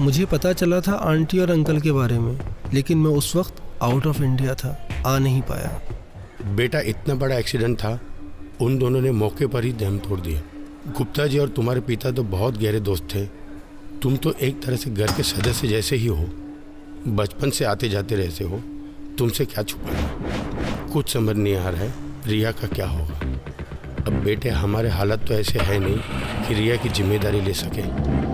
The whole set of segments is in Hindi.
मुझे पता चला था आंटी और अंकल के बारे में, लेकिन मैं उस वक्त आउट ऑफ इंडिया था, आ नहीं पाया। बेटा इतना बड़ा एक्सीडेंट था, उन दोनों ने मौके पर ही दम तोड़ दिया। गुप्ता जी और तुम्हारे पिता तो बहुत गहरे दोस्त थे। तुम तो एक तरह से घर के सदस्य जैसे ही हो, बचपन से आते जाते रहते हो, तुमसे क्या छुपाना। कुछ समझ नहीं आ रहा है रिया का क्या होगा। अब बेटे हमारे हालत तो ऐसे है नहीं कि रिया की जिम्मेदारी ले सके।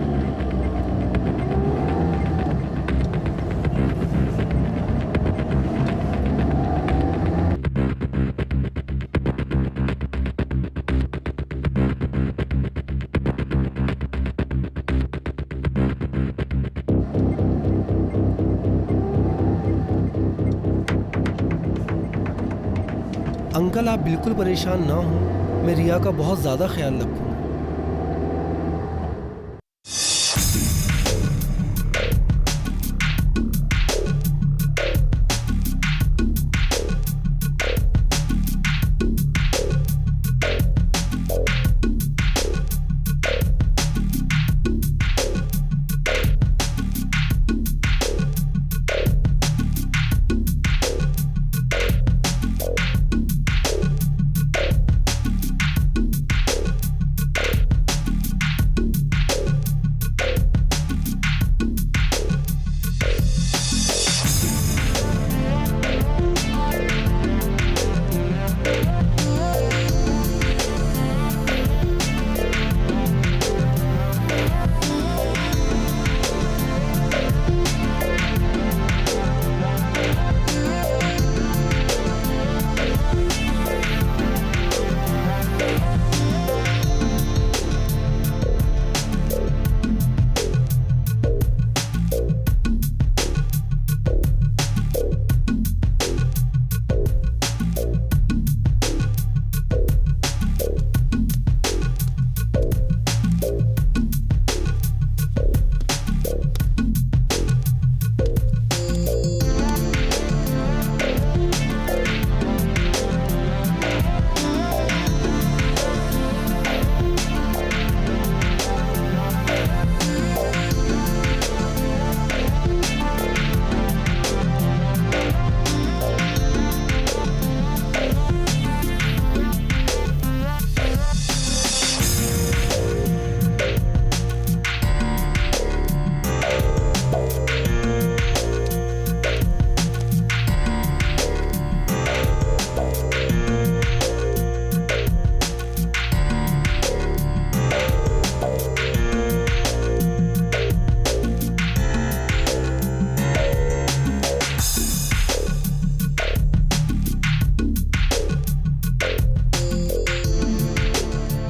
अंकल आप बिल्कुल परेशान ना हो, मैं रिया का बहुत ज़्यादा ख्याल रखूँगा।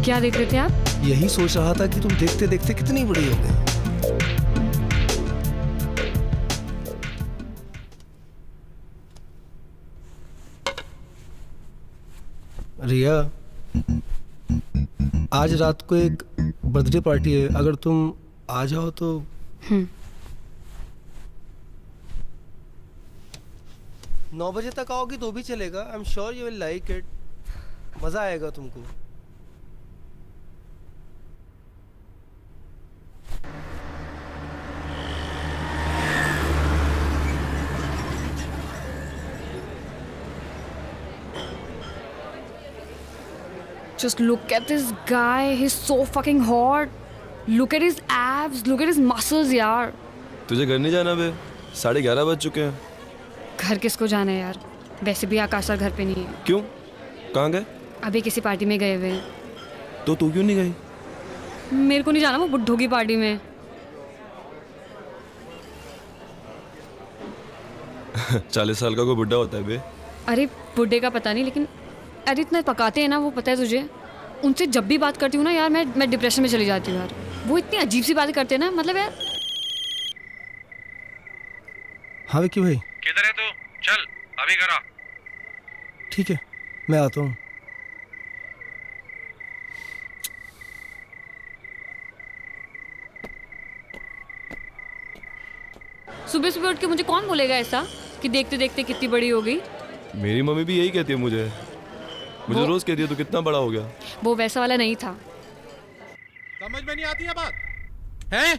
क्या देख रहे थे आप? यही सोच रहा था कि तुम देखते देखते कितनी बड़ी हो गई। रिया, आज रात को एक बर्थडे पार्टी है, अगर तुम आ जाओ तो। 9 बजे तक आओगी तो भी चलेगा। I am sure you will like it, मजा आएगा तुमको। Just look at this guy, he's so fucking hot. Look at his abs, look at his muscles यार। तुझे घर नहीं जाना बे? 11:30 बज चुके हैं। घर किसको जाना है यार? वैसे भी आकाश सर घर पे नहीं है। क्यों? कहाँ गए? अभी किसी पार्टी में गए हुए हैं। तो तू क्यों नहीं गई? मेरे को नहीं जाना वो बुड्ढों की पार्टी में। 40 साल का कोई बुड्ढा होता है बे? अरे बुड्ढे का पता नहीं, लेकिन अरे इतना पकाते हैं ना वो, पता है तुझे? उनसे जब भी बात करती हूँ ना यार, मैं डिप्रेशन में चली जाती हूँ यार। वो इतनी अजीब सी बातें करते हैं ना, मतलब यार। हाँ विक्की भाई। किधर है तू? चल अभी करा। ठीक है मैं आता हूँ। सुबह सुबह उठ के मुझे कौन बोलेगा ऐसा कि देखते देखते कितनी बड़ी हो गई? मेरी मम्मी भी यही कहती है मुझे रोज कहती है तू कितना बड़ा हो गया। वो वैसा वाला नहीं था। समझ में नहीं आती है बात हैं?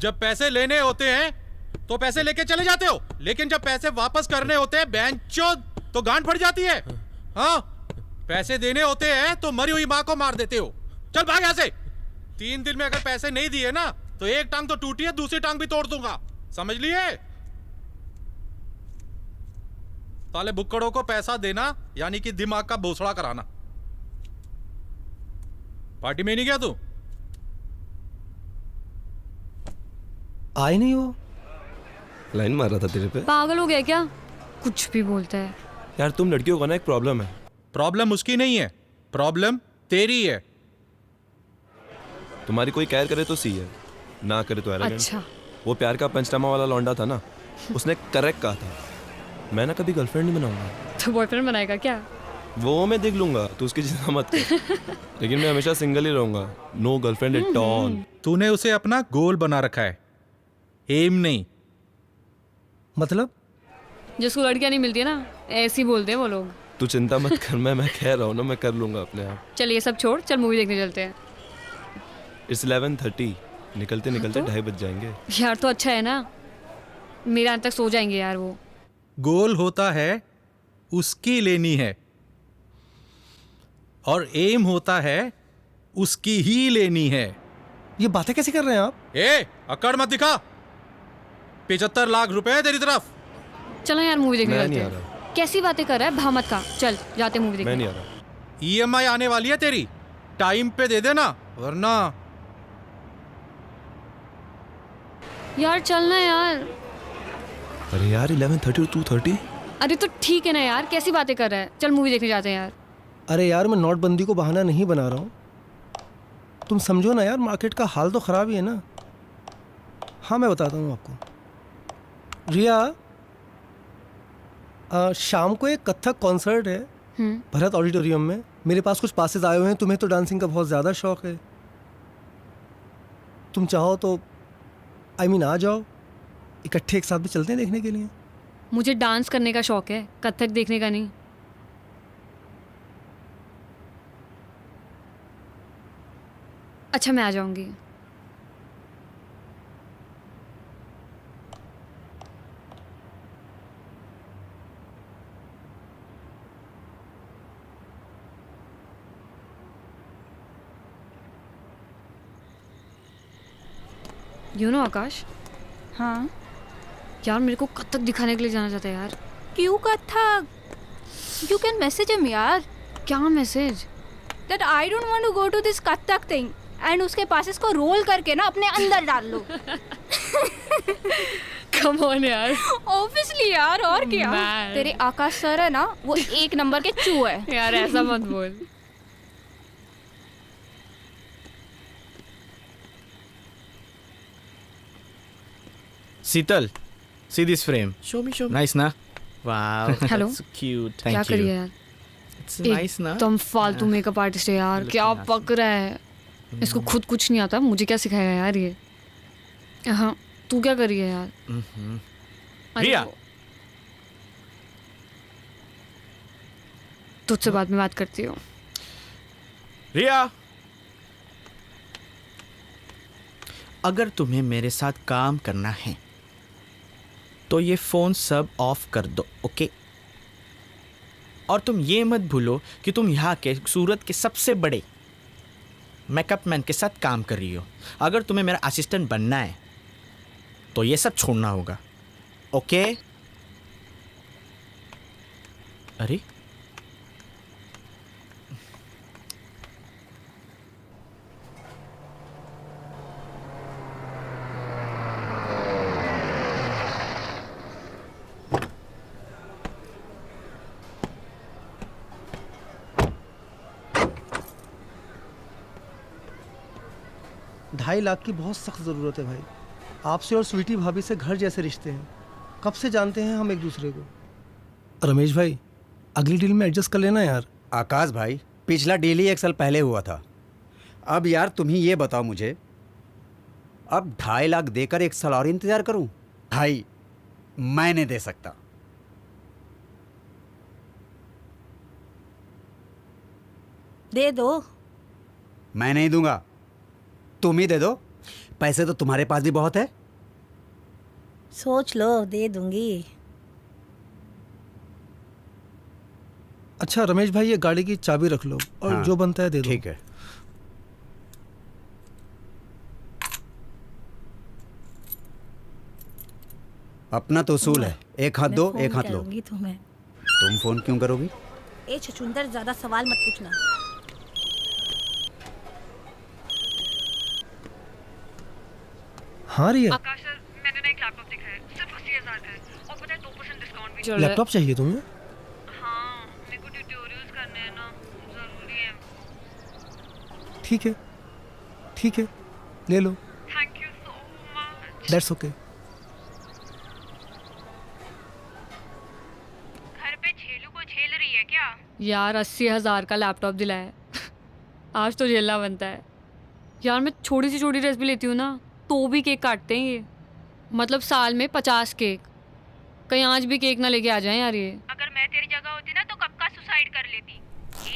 जब पैसे लेने होते हैं तो पैसे लेके चले जाते हो, लेकिन जब पैसे वापस करने होते हैं बेंचोद तो गांड फट जाती है। हाँ, पैसे देने होते हैं तो मरी हुई माँ को मार देते हो। चल भाग यहाँ से। 3 दिन में अगर पैसे नहीं दिए ना तो एक टांग तो टूटी है, दूसरी टांग भी तोड़ दूंगा, समझ लिए? साले बुक्कड़ों को पैसा देना यानी कि दिमाग का भोसड़ा कराना। पार्टी में नहीं गया तू? आए नहीं वो। लाइन मार रहा था तेरे पे। पागल हो गया क्या? कुछ भी बोलता है यार तुम लड़कियों का ना एक प्रॉब्लम है। प्रॉब्लम उसकी नहीं है, प्रॉब्लम तेरी है। तुम्हारी कोई केयर करे तो सी है, ना करे तो एरोगेंट। अच्छा। वो प्यार का पंचनामा वाला लौंडा था ना, उसने करेक्ट कहा था, मैं ना कभी गर्लफ्रेंड नहीं बनाऊंगा। तो बॉयफ्रेंड बनाएगा क्या? वो मैं देख लूंगा, तू उसकी चिंता मत कर। लेकिन मैं हमेशा सिंगल ही रहूंगा, नो गर्लफ्रेंड एट ऑल। तूने उसे अपना गोल बना रखा है, एम नहीं। मतलब जिसको लड़कियां नहीं मिलती है ना, ऐसे ही बोलते हैं वो लोग। तू चिंता मत कर, मैं कह रहा हूँ ना, मैं कर लूंगा अपने आप। चल ये सब छोड़, चल मूवी देखने चलते हैं। इट्स 11:30, निकलते निकलते तो? 2:30 बज जाएंगे। यार तो अच्छा है ना, मेरा अंत तक सो जाएंगे यार वो। गोल होता है उसकी लेनी है और एम होता है उसकी ही लेनी है। ये बातें कैसे कर रहे हैं आप? ए, अकड़ मत दिखा। 75 लाख रुपए है तेरी तरफ। चलो यार मूवी देखने मैं चलते नहीं आ हैं। रहा। कैसी बातें कर रहा है, भामत का। चल जाते मूवी मैं देखने। नहीं आ रहा। ईएमआई आने वाली है तेरी, टाइम पे दे देना वरना। यार चलना यार। अरे यार 11:30 और 2:30। अरे तो ठीक है ना यार, कैसी बातें कर रहा है। चल मूवी देखने जाते हैं यार। अरे यार मैं नोटबंदी को बहाना नहीं बना रहा हूँ, तुम समझो ना यार, मार्केट का हाल तो ख़राब ही है ना। हाँ मैं बताता हूँ आपको। रिया, शाम को एक कथक कॉन्सर्ट है भरत ऑडिटोरियम में। मेरे पास कुछ पासेस आए हुए हैं, तुम्हें तो डांसिंग का बहुत ज़्यादा शौक है। तुम चाहो तो आ जाओ, इकट्ठे एक साथ भी चलते हैं देखने के लिए। मुझे डांस करने का शौक है, कथक देखने का नहीं। अच्छा मैं आ जाऊंगी। आकाश। हाँ यार मेरे को कथक दिखाने के लिए जाना चाहता है यार। क्यों Kathak? You can message him यार। क्या message? That I don't want to go to this Kathak thing and उसके पासेस को रोल करके ना अपने अंदर डाल लो। कम ऑन यार। ऑब्वियसली यार, और क्या। Man. तेरे आकाश सर है ना, वो 1 नंबर के चू है। यार ऐसा मत बोल। Sital, see this frame. Show me. Nice, na? Wow. Hello. That's cute. Thank क्या you. करिए यार, It's nice, na? एकदम फालतू मेकअप आर्टिस्ट है यार। Looking क्या awesome. पक रहा है, इसको खुद कुछ नहीं आता, मुझे क्या सिखाएगा यार ये। हाँ तू क्या कर रही है यार? अरे रिया। वो- तुझसे बाद में बात करती हूँ। रिया, अगर तुम्हें मेरे साथ काम करना है तो ये फ़ोन सब ऑफ कर दो, ओके? और तुम ये मत भूलो कि तुम यहाँ के सूरत के सबसे बड़े मेकअप मैन के साथ काम कर रही हो। अगर तुम्हें मेरा असिस्टेंट बनना है तो ये सब छोड़ना होगा, ओके? अरे ढाई लाख की बहुत सख्त ज़रूरत है भाई। आपसे और स्वीटी भाभी से घर जैसे रिश्ते हैं, कब से जानते हैं हम एक दूसरे को। रमेश भाई, अगली डील में एडजस्ट कर लेना यार। आकाश भाई, पिछला डील ही 1 साल पहले हुआ था। अब यार तुम ही ये बताओ मुझे, अब 2.5 लाख देकर 1 साल और इंतजार करूं? भाई मैं नहीं दे सकता। दे दो। मैं नहीं दूंगा, तुम ही दे दो। पैसे तो तुम्हारे पास भी बहुत है। सोच लो, दे दूंगी। अच्छा रमेश भाई, ये गाड़ी की चाबी रख लो और हाँ, जो बनता है दे दो। ठीक है। अपना तो उसूल है, एक हाथ दो एक हाथ लो। करूंगी तुम्हें। तुम फोन क्यों करोगी? ए छछुंदर, ज्यादा सवाल मत पूछना। हाँ रिया, आकाश सर, मैंने ना एक लैपटॉप देखा है, सिर्फ 80,000 का है और पता है 2% डिस्काउंट भी चल रहा है। लैपटॉप चाहिए तुम्हें? हाँ, मेरे को ट्यूटोरियल्स करने हैं ना, जरूरी है। ठीक है, ठीक है, ले लो। Thank you so much. That's okay. घर पे झेलू को झेल रही है क्या? यार 80,000 का लैपटॉप दिलाया है। आज तो झेलना बनता है यार। मैं छोटी सी छोटी ड्रेस भी लेती हूँ ना, तो भी केक काटते हैं ये। मतलब साल में 50 केक। कहीं आज भी केक ना लेके आ जाएं यार ये। अगर मैं तेरी जगह होती ना तो कब का सुसाइड कर लेती।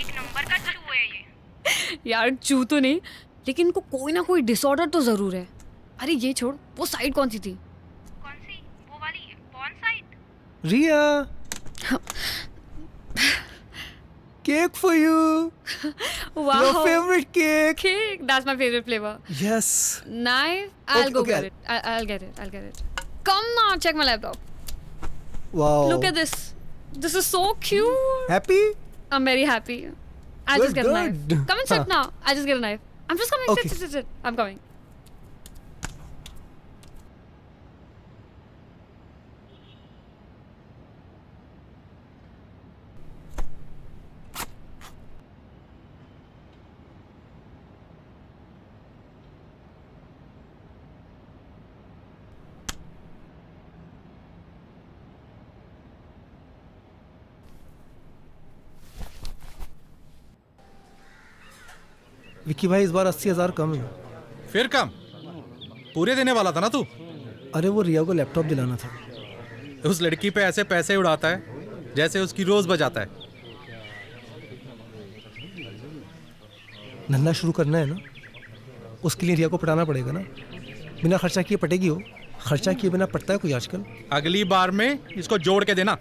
एक नंबर का चू है ये। यार चू तो नहीं, लेकिन इनको कोई ना कोई डिसऑर्डर तो ज़रूर है। अरे ये छोड़, वो साइड कौन सी थी? कौन सी? वो वाली कौन side? Riya, cake for you. Wow. Your favorite cake. Cake. That's my favorite flavor. Yes. Knife. I'll go Okay, get it. I'll get it. I'll get it. Come now, check my laptop. Wow. Look at this. This is so cute. Happy? I'm very happy. I'll just get a knife. Good. Come and sit Huh. now. I'll just get a knife. I'm just coming. Okay. Sit. I'm coming. Vicky भाई, इस बार 80,000 कम है। फिर कम? पूरे देने वाला था ना तू। अरे वो रिया को लैपटॉप दिलाना था। उस लड़की पे ऐसे पैसे उड़ाता है जैसे उसकी रोज बजाता है। धंधा शुरू करना है ना, उसके लिए रिया को पटाना पड़ेगा ना। बिना खर्चा किए पटेगी हो? खर्चा किए बिना पटता है कोई आजकल? अगली बार में इसको जोड़ के देना।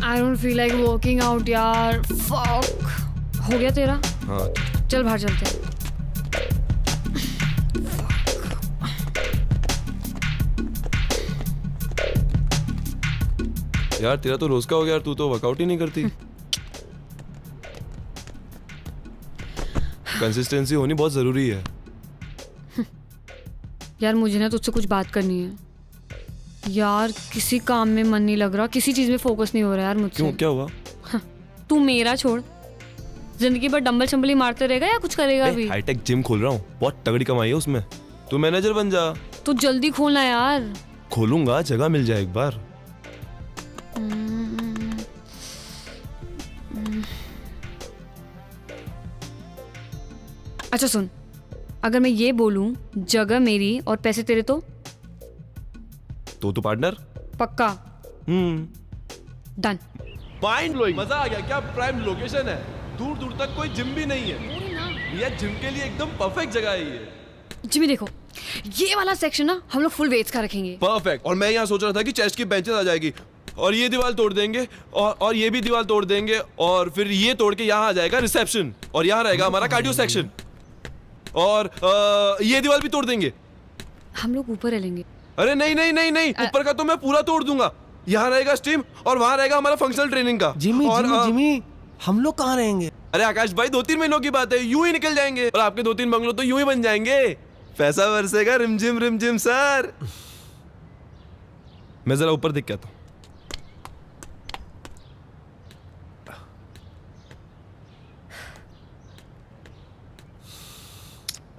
I don't feel like working out यार। Fuck. हो गया तेरा? हाँ, चल बाहर चलते हैं। यार तेरा तो रोज का हो गया यार, तू तो वर्कआउट ही नहीं करती। कंसिस्टेंसी होनी बहुत जरूरी है। यार मुझे ना तुझसे कुछ बात करनी है यार। किसी काम में मन नहीं लग रहा, किसी चीज में फोकस नहीं हो रहा यार मुझसे। क्यों, क्या हुआ? तू मेरा छोड़, जिंदगी भर डंबल शंबली मारते रहेगा या कुछ करेगा भी? हाईटेक जिम खोल रहा हूँ, बहुत तगड़ी कमाई है उसमें। तू मैनेजर बन जा। तू जल्दी खोलना यार। खोलूंगा, जगह मिल जाए एक बार। अच्छा सुन, अगर मैं ये बोलूं जगह मेरी और पैसे तेरे, तो पार्टनर पक्का? डन। माइंड ब्लोइंग, मजा आ गया। क्या प्राइम लोकेशन है, दूर दूर तक कोई जिम भी नहीं है। ये जिम के लिए एकदम परफेक्ट जगह है ये। जिमी देखो, ये वाला सेक्शन ना हम लोग फुल वेट्स का रखेंगे। परफेक्ट। और मैं यहाँ सोच रहा था कि चेस्ट की बेंचेस आ जाएगी और ये दीवार तोड़ देंगे और ये भी दीवार तोड़ देंगे और फिर ये तोड़ के यहाँ आ जाएगा रिसेप्शन और यहाँ रहेगा हमारा कार्डियो सेक्शन और ये दीवार भी तोड़ देंगे। हम लोग ऊपर रहेंगे। अरे नहीं नहीं नहीं नहीं, ऊपर का तो मैं पूरा तोड़ दूंगा। यहाँ रहेगा स्टीम और वहाँ रहेगा हमारा फंक्शनल ट्रेनिंग का। जिमी और जिमी जिमी, हम लोग कहाँ रहेंगे? अरे आकाश भाई, 2-3 महीनों की बात है, यूं ही निकल जाएंगे और आपके 2-3 बंगलो तो यूं ही बन जाएंगे। पैसा बरसेगा रिमझिम सर। मैं जरा ऊपर दिख के आता हूं।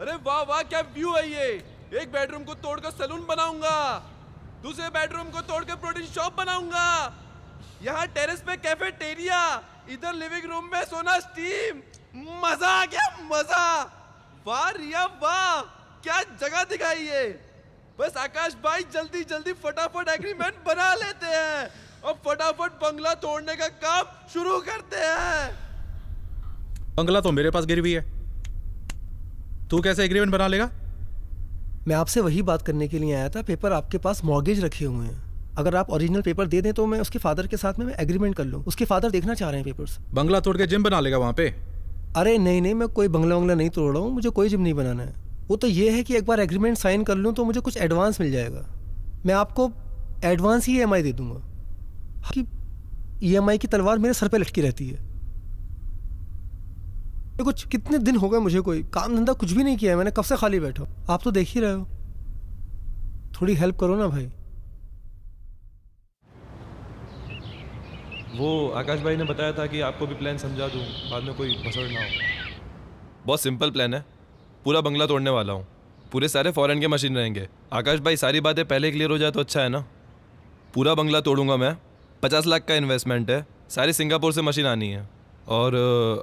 अरे वाह वाह, क्या व्यू है ये। एक बेडरूम को तोड़कर सैलून बनाऊंगा, दूसरे बेडरूम को तोड़कर प्रोटीन शॉप बनाऊंगा, यहाँ टेरेस पे कैफेटेरिया, इधर लिविंग रूम में सोना स्टीम। मजा आ गया, मजा। वाह रिया वाह, क्या जगह दिखाई है। बस आकाश भाई जल्दी जल्दी फटाफट एग्रीमेंट बना लेते हैं और फटाफट बंगला तोड़ने का काम शुरू करते हैं। बंगला तो मेरे पास गिरवी है, तू कैसे एग्रीमेंट बना लेगा? मैं आपसे वही बात करने के लिए आया था। पेपर आपके पास मॉर्गेज रखे हुए हैं, अगर आप ओरिजिनल पेपर दे दें तो मैं उसके फादर के साथ में एग्रीमेंट कर लूँ। उसके फादर देखना चाह रहे हैं पेपर्स। बंगला तोड़ के जिम बना लेगा वहां पे? अरे नहीं, मैं कोई बंगला वंगला नहीं तोड़ रहा हूँ, मुझे कोई जिम नहीं बनाना है। वो तो ये है कि एक बार एग्रीमेंट साइन कर लूँ तो मुझे कुछ एडवांस मिल जाएगा। मैं आपको एडवांस ही EMI दे दूंगा कि EMI की तलवार मेरे सर पे लटकी रहती है। कुछ कितने दिन हो गए मुझे कोई काम धंधा कुछ भी नहीं किया है, मैंने कब से खाली बैठा हूँ। आप तो देख ही रहे हो, थोड़ी हेल्प करो ना भाई। वो आकाश भाई ने बताया था कि आपको भी प्लान समझा दूं, बाद में कोई भसड़ ना हो। बहुत सिंपल प्लान है, पूरा बंगला तोड़ने वाला हूँ। पूरे सारे फॉरेन के मशीन रहेंगे। आकाश भाई सारी बातें पहले क्लियर हो जाए तो अच्छा है ना। पूरा बंगला तोड़ूंगा मैं, 50 लाख का इन्वेस्टमेंट है, सारी सिंगापुर से मशीन आनी है। और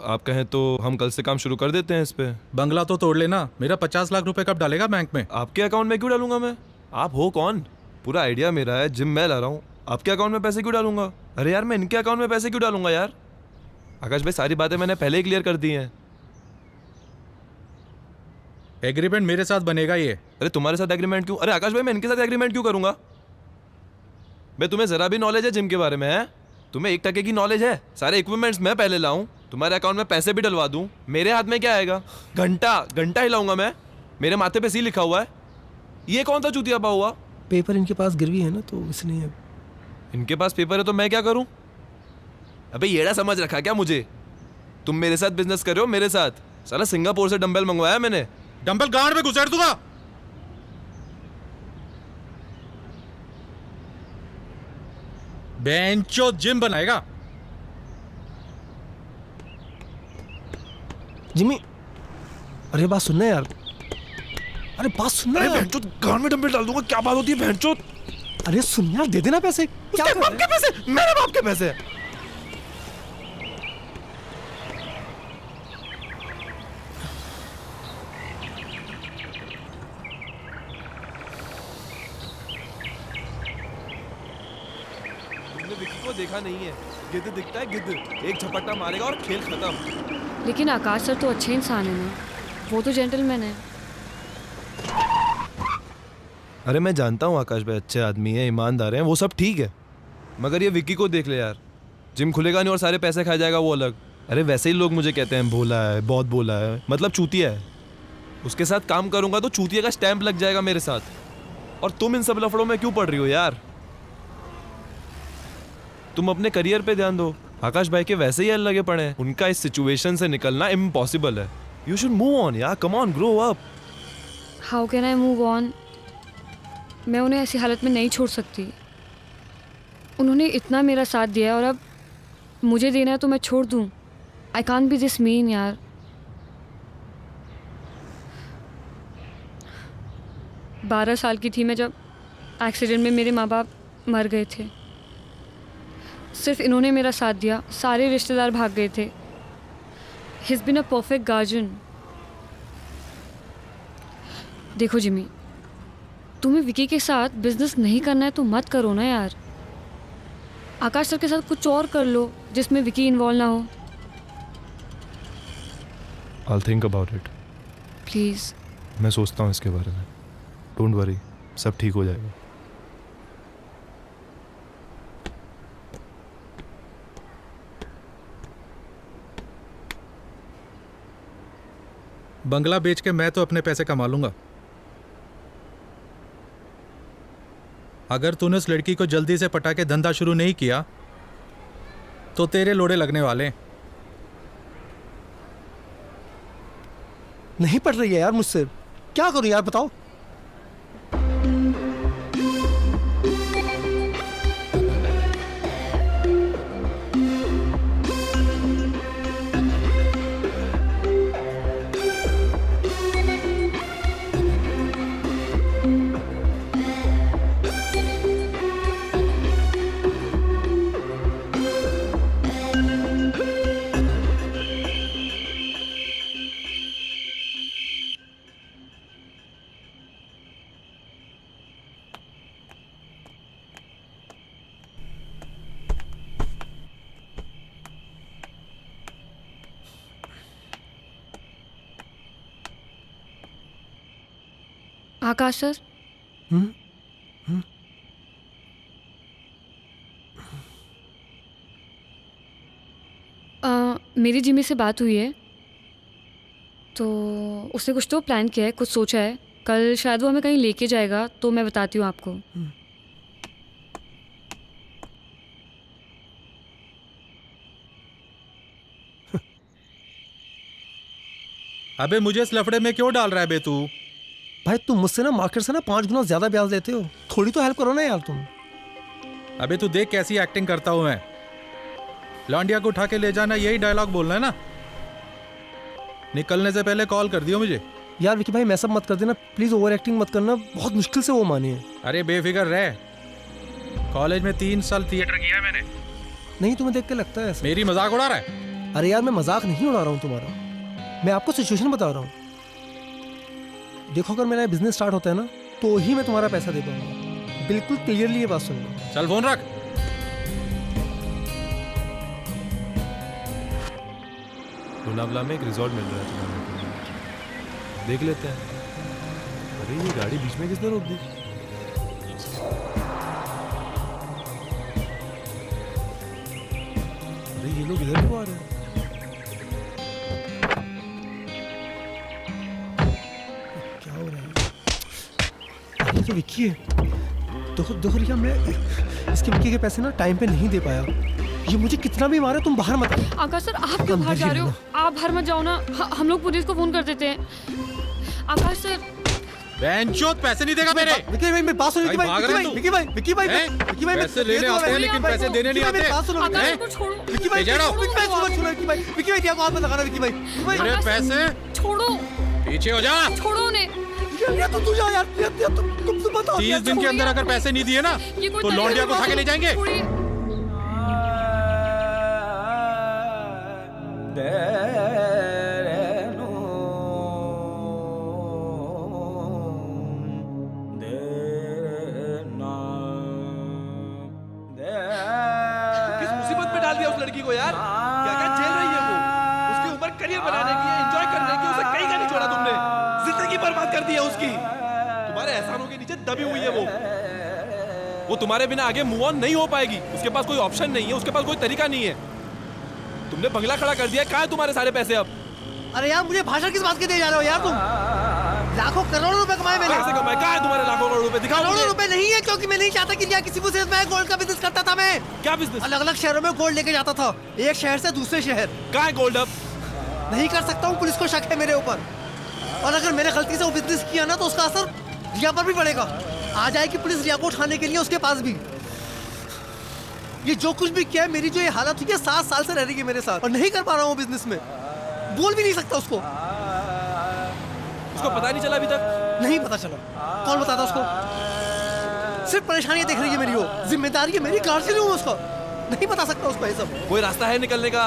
आप कहें तो हम कल से काम शुरू कर देते हैं इस पे। बंगला तो तोड़ लेना, मेरा 50 लाख रुपए कब डालेगा बैंक में? आपके अकाउंट में क्यों डालूंगा मैं? आप हो कौन? पूरा आइडिया मेरा है, जिम मैं ला रहा हूँ, आपके अकाउंट में पैसे क्यों डालूंगा? अरे यार मैं इनके अकाउंट में पैसे क्यों डालूंगा यार? आकाश भाई सारी बातें मैंने पहले ही क्लियर कर दी हैं। एग्रीमेंट मेरे साथ बनेगा ये। अरे तुम्हारे साथ एग्रीमेंट क्यों? अरे आकाश भाई मैं इनके साथ एग्रीमेंट क्यों करूंगा? मैं तुम्हें जरा भी नॉलेज है जिम के बारे में? है तुम्हें 1% की नॉलेज है? सारे इक्विपमेंट्स मैं पहले लाऊं, तुम्हारे अकाउंट में पैसे भी डलवा दूं, मेरे हाथ में क्या आएगा? घंटा हिलाऊंगा मैं, मेरे माथे पे सी लिखा हुआ है। ये कौन था चूतिया पा हुआ? पेपर इनके पास गिरवी है ना, तो इसलिए। इनके पास पेपर है तो मैं क्या करूं? अबे येड़ा समझ रखा क्या मुझे? तुम मेरे साथ बिजनेस कर रहे हो, मेरे साथ। साला सिंगापुर से डंबल मंगवाया मैंने। डंबल गांड में घुसेड़ दूंगा। बेंचो जिम बनाएगा। जिमी, अरे बात सुनना यार, अरे बात सुनना यार। भैंचोद गांड में डंबल डाल दूंगा, क्या बात होती है भैंचोद? अरे सुन यार, दे देना पैसे। क्या उसके बाप के पैसे? मेरे बाप के पैसे? तुमने विक्की को देखा नहीं है, गिद्ध दिखता है गिद्ध, एक झपट्टा मारेगा और खेल खत्म। लेकिन आकाश सर तो अच्छे इंसान है ना, वो तो जेंटलमैन है। अरे मैं जानता हूँ आकाश भाई अच्छे आदमी है, ईमानदार हैं, वो सब ठीक है, मगर ये विक्की को देख ले यार। जिम खुलेगा नहीं और सारे पैसे खा जाएगा वो अलग। अरे वैसे ही लोग मुझे कहते हैं भोला है, बहुत भोला है, मतलब चूतिया है। उसके साथ काम करूंगा तो चूतिया का स्टैंप लग जाएगा मेरे साथ। और तुम इन सब लफड़ों में क्यों पड़ रही हो यार? तुम अपने करियर पे ध्यान दो। आकाश भाई के वैसे ही लगे पड़े हैं, उनका इस सिचुएशन से निकलना इम्पॉसिबल है। यू शुड मूव ऑन यार, come on, grow up. How can I move on? मैं उन्हें ऐसी हालत में नहीं छोड़ सकती। उन्होंने इतना मेरा साथ दिया और अब मुझे देना है तो मैं छोड़ दूँ? I can't be this mean यार। बारह साल की थी मैं जब एक्सीडेंट में मेरे माँ बाप मर गए थे। सिर्फ इन्होंने मेरा साथ दिया, सारे रिश्तेदार भाग गए थे। He is been a perfect guardian. देखो जिमी, तुम्हें विकी के साथ बिजनेस नहीं करना है तो मत करो ना यार। आकाश सर के साथ कुछ और कर लो जिसमें विकी इन्वॉल्व ना हो। I'll think about it. Please. मैं सोचता हूँ इसके बारे में। डोंट वरी, सब ठीक हो जाएगा। बंगला बेच के मैं तो अपने पैसे कमा लूंगा। अगर तूने उस लड़की को जल्दी से पटा के धंधा शुरू नहीं किया तो तेरे लोड़े लगने वाले। नहीं पड़ रही है यार मुझसे, क्या करूं यार बताओ। आकाश सर, मेरी जिमी से बात हुई है, तो उसने कुछ तो प्लान किया है, कुछ सोचा है। कल शायद वो हमें कहीं लेके जाएगा, तो मैं बताती हूँ आपको। अबे मुझे इस लफड़े में क्यों डाल रहा है बे तू? भाई तुम मुझसे ना मार्केट से ना 5 गुना ज्यादा ब्याज लेते हो, थोड़ी तो हेल्प करो ना यार तुम। अबे तू देख कैसी एक्टिंग करता हूं मैं। लौंडिया को उठा के ले जाना, यही डायलॉग बोलना है ना? निकलने से पहले कॉल कर दियो मुझे। यार विकी भाई, मैं सब मत कर देना प्लीज, ओवर एक्टिंग मत करना, बहुत मुश्किल से वो मानी है। अरे बेफिक्र रह, कॉलेज में 3 साल थिएटर किया है मैंने। नहीं तुम्हें देख के लगता है ऐसा। मेरी मजाक उड़ा रहा है? अरे यार मैं मजाक नहीं उड़ा रहा हूँ तुम्हारा, मैं आपको सिचुएशन बता रहा हूँ। देखो अगर मेरा बिजनेस स्टार्ट होता है ना, तो ही मैं तुम्हारा पैसा दे पाऊंगा। बिल्कुल क्लियरली ये बात सुन लो। चल फोन रख। लोनावला में एक रिजॉर्ट मिल रहा है तुम्हारे, देख लेते हैं। अरे ये गाड़ी बीच में किसने रोक दी? अरे ये लोग इधर क्यों आ रहे हैं? क्या हो रहा है? ये तो विक्की है। देखो रिया, मैं इसके विक्की के पैसे ना टाइम पे नहीं दे पाया। ये मुझे कितना भी मारे, तुम बाहर मत आओ। आकाश सर, आप क्यों बाहर जा रहे हो? आप बाहर मत जाओ ना, हम लोग पुलिस को फोन कर देते हैं। आकाश सर, बेंचोत पैसे नहीं देगा मेरे। विक्की भाई मेरी बात सुनो। विक्की भाई पैसे लेने आते हैं लेकिन पैसे देने नहीं आते। आकाश को छोड़ो। विक्की भाई दिया को आप मत लगाना। विक्की भाई मेरे पैसे छोड़ो, पीछे हो जा। छोड़ो उन्हें। तू जा यार, तुम बताओ। 30 दिन के अंदर अगर पैसे नहीं दिए ना, तो लौंडिया को उठा के ले जाएंगे। किस मुसीबत में डाल दिया उस लड़की को यार? क्या क्या झेल रही है वो? उसकी उम्र करियर बनाने की है, एंजॉय करने की, उसे कहीं का नहीं छोड़ा तुमने। जिंदगी बर्बाद कर दी है उसकी। तुम्हारे एहसानों के नीचे दबी हुई है वो तुम्हारे बिना आगे मूव ऑन नहीं हो पाएगी। उसके पास कोई ऑप्शन नहीं है, उसके पास कोई तरीका नहीं है। तुमने बंगला खड़ा कर दिया, कहाँ है तुम्हारे सारे पैसे अब? अरे यार मुझे भाषण किस बात के दे जा रहे हो यार तुम? लाखों करोड़ों रुपए कमाए मैंने। कैसे कमाए? कहाँ है तुम्हारे लाखों करोड़ रुपए? दिखाओ। करोड़ों रुपए नहीं है, क्योंकि मैं नहीं चाहता कि रिया किसी मुझसे। मैं गोल्ड का बिजनेस करता था। मैं क्या बिजनेस? अलग अलग शहरों में गोल्ड लेके जाता था, एक शहर से दूसरे शहर। कहाँ है गोल्ड अब? नहीं कर सकता हूँ, पुलिस को शक है मेरे ऊपर। और अगर मैंने गलती से वो बिजनेस किया ना, तो उसका असर रिया पर भी पड़ेगा। आ जाएगी पुलिस रिया को उठाने के लिए उसके पास भी। ये जो कुछ भी किया है, मेरी जो ये हालत हुई है, 7 साल से रह रही है मेरे साथ, और नहीं कर पा रहा हूँ बिजनेस में। बोल भी नहीं सकता उसको पता नहीं चला अभी तक? नहीं पता चला। कौन बताता उसको? सिर्फ परेशानियां देख रही है मेरी वो। जिम्मेदारी है मेरी, गार्जियन हूँ उसका। नहीं बता सकता उसको ये सब। कोई रास्ता है निकलने का?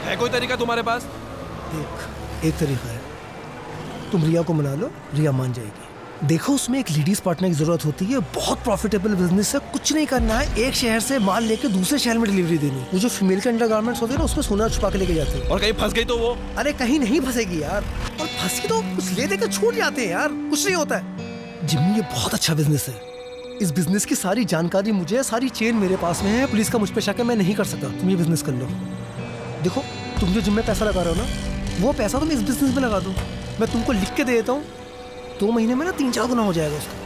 है कोई तरीका तुम्हारे पास? देख, एक तरीका है, तुम रिया को मना लो, रिया मान जाएगी। देखो उसमें एक लेडीज पार्टनर की जरूरत होती है, बहुत प्रॉफिटेबल बिजनेस है। कुछ नहीं करना है, एक शहर से माल लेके दूसरे शहर में डिलीवरी देनी। वो जो फीमेल के अंडरगारमेंट्स होते हैं ना, उसमें सोना छुपा के लेके जाते हैं। और कहीं फंस गई तो वो? अरे कहीं नहीं फंसेगी यार, और फंसी तो कुछ ले देकर छूट जाते हैं यार, कुछ नहीं होता है। जिम्मी ये बहुत अच्छा बिजनेस है। इस बिजनेस की सारी जानकारी मुझे है, सारी चेन मेरे पास में है। पुलिस का मुझ पे शक है, मैं नहीं कर सकता। तुम ये बिजनेस कर लो। देखो तुम जो जिम में पैसा लगा रहे हो ना, वो पैसा तुम इस बिजनेस में लगा दो। मैं तुमको लिख के दे देता हूँ, 2 महीने में ना 3-4 गुना हो जाएगा उसका।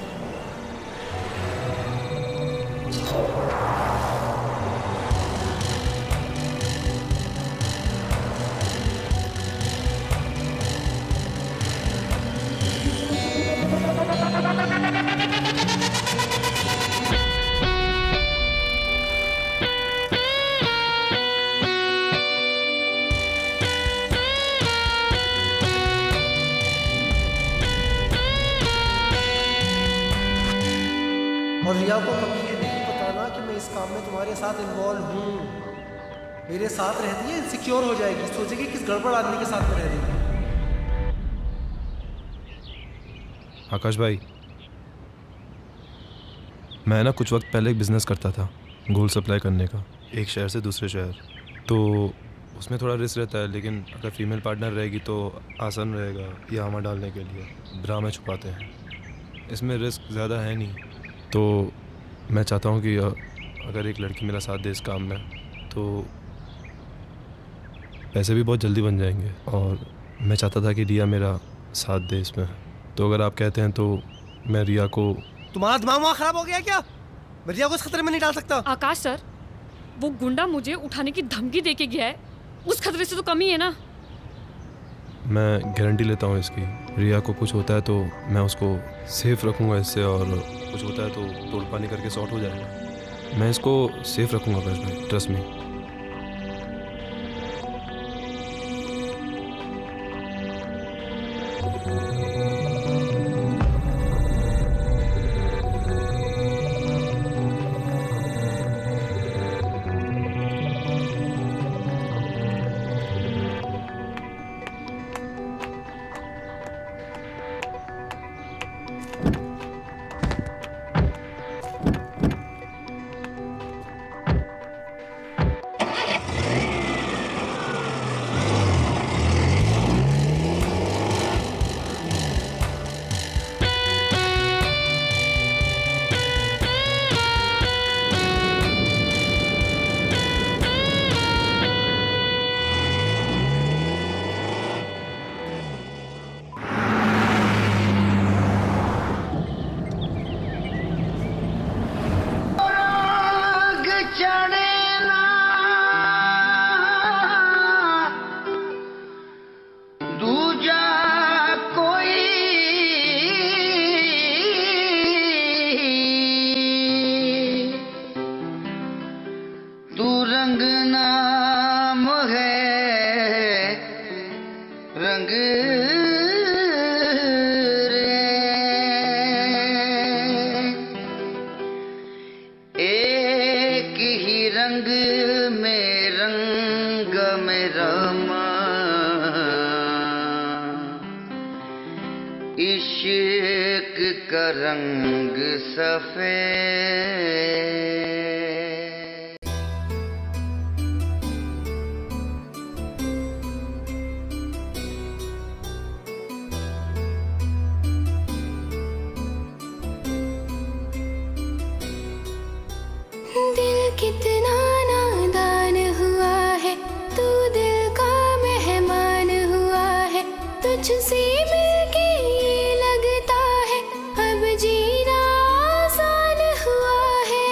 और रिया को कभी ये नहीं बताना कि मैं इस काम में तुम्हारे साथ इन्वॉल्व हूँ। मेरे साथ रहती है, इनसिक्योर हो जाएगी, सोचेगी किस गड़बड़ आदमी के साथ में रह रही है। आकाश भाई, मैं ना कुछ वक्त पहले एक बिज़नेस करता था, गोल्ड सप्लाई करने का, एक शहर से दूसरे शहर। तो उसमें थोड़ा रिस्क रहता है, लेकिन अगर फीमेल पार्टनर रहेगी तो आसान रहेगा ये आमा डालने के लिए। ब्रा में छुपाते हैं। इसमें रिस्क ज़्यादा है नहीं, तो मैं चाहता हूँ कि अगर एक लड़की मेरा साथ दे इस काम में तो पैसे भी बहुत जल्दी बन जाएंगे। और मैं चाहता था कि रिया मेरा साथ दे इसमें, तो अगर आप कहते हैं तो मैं रिया को। तुम्हारा दिमाग वहाँ खराब हो गया क्या? मैं रिया को इस खतरे में नहीं डाल सकता। आकाश सर, वो गुंडा मुझे उठाने की धमकी दे के गया है, उस खतरे से तो कम ही है ना। मैं गारंटी लेता हूँ इसकी, रिया को कुछ होता है तो मैं उसको सेफ रखूँगा इससे, और कुछ होता है तो तोड़ पानी करके सॉर्ट हो जाएगा। मैं इसको सेफ रखूँगा आकाश भाई, ट्रस्ट मी। इश्क का रंग सफेद। दिल कितना नादान हुआ है, तू दिल का मेहमान हुआ है, तुझसे मिलके ये लगता है अब जीना आसान हुआ है।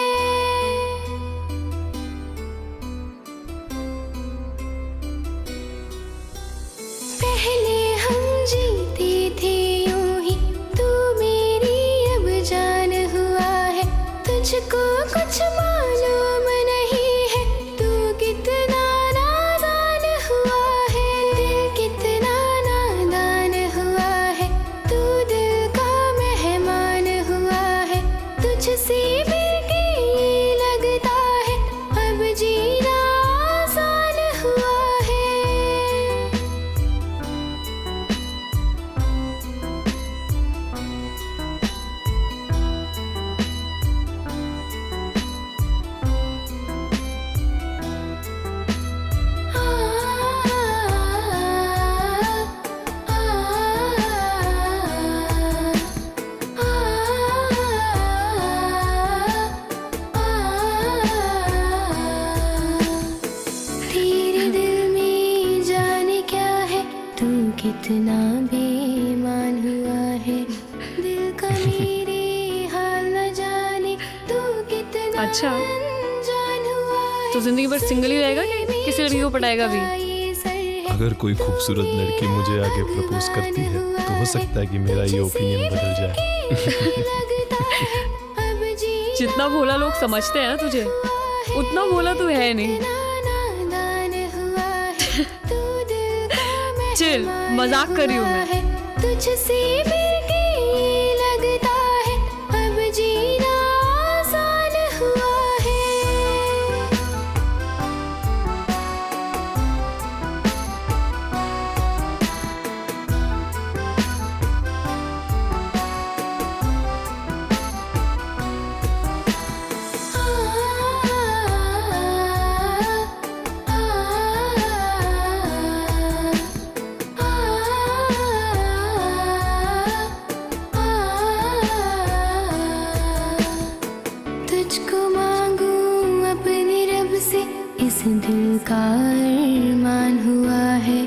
पहले हम जीते थे यूं ही, तू मेरी अब जान हुआ है, तुझको कुछ मालूम नहीं है, तू कितना नादान हुआ है। दिल कितना नादान हुआ है, तू दिल का मेहमान हुआ है, तुझसे मिलके ये लगता है अब जीना आसान हुआ है। तेरे दिल में जाने क्या है, तू कितना बेईमान हुआ है, दिल का मेरे हाल न जाने, तू कितना अच्छा। अनजान हुआ है। तो जिंदगी भर सिंगल ही रहेगा कि किसी लड़की को पटाएगा भी? अगर कोई खूबसूरत लड़की मुझे आगे प्रपोज करती है तो हो सकता है कि मेरा ये ओपिनियन बदल जाए। जितना भोला लोग समझते हैं ना तुझे, उतना भोला तू है नहीं। चिल, मजाक कर रही हूँ मैं। तुझसे मिलके ये लगता है अब जीना आसान हुआ है। दिल का अरमान हुआ है,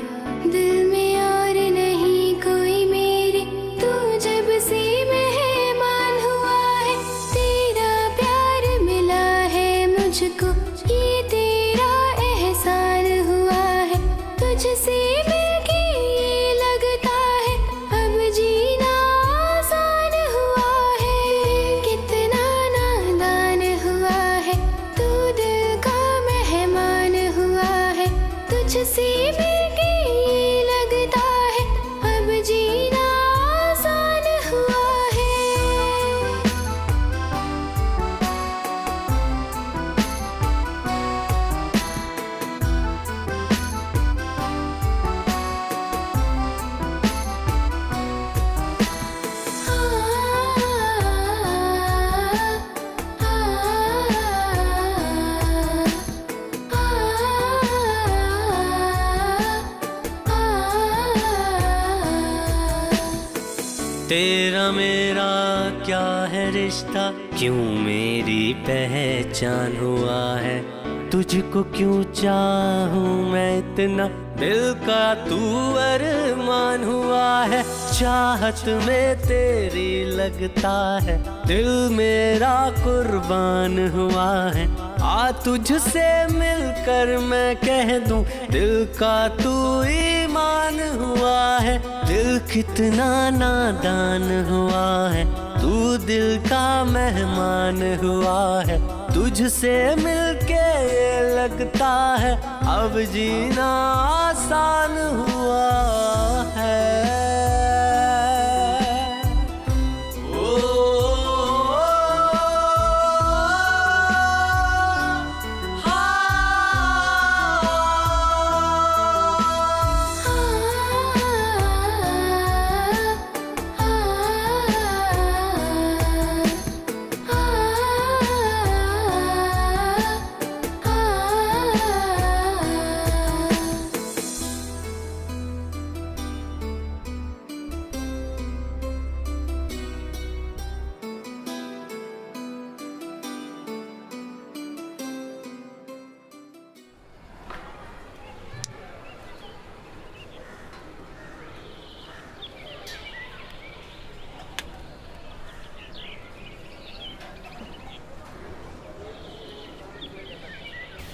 दिल में और नहीं कोई मेरे, तू जब से मेहमान हुआ है, तेरा प्यार मिला है मुझको, ये तेरा एहसान हुआ है, तुझसे मिलके ये लगता है अब जीना आसान हुआ है, कितना नादान हुआ है, तू दिल का मेहमान हुआ है, तुझसे मिलके ये लगता है अब जीना आसान हुआ है। तेरा मेरा क्या है रिश्ता, क्यों मेरी पहचान हुआ है, तुझको क्यों चाहूं मैं इतना, दिल का तू अरमान हुआ है, चाहत में तेरी लगता है, दिल मेरा कुर्बान हुआ है, आ तुझसे मिलकर मैं कह दूं, दिल का तू ईमान हुआ है, दिल कितना नादान हुआ है, तू दिल का मेहमान हुआ है, तुझसे मिलके ये लगता है अब जीना आसान हुआ है।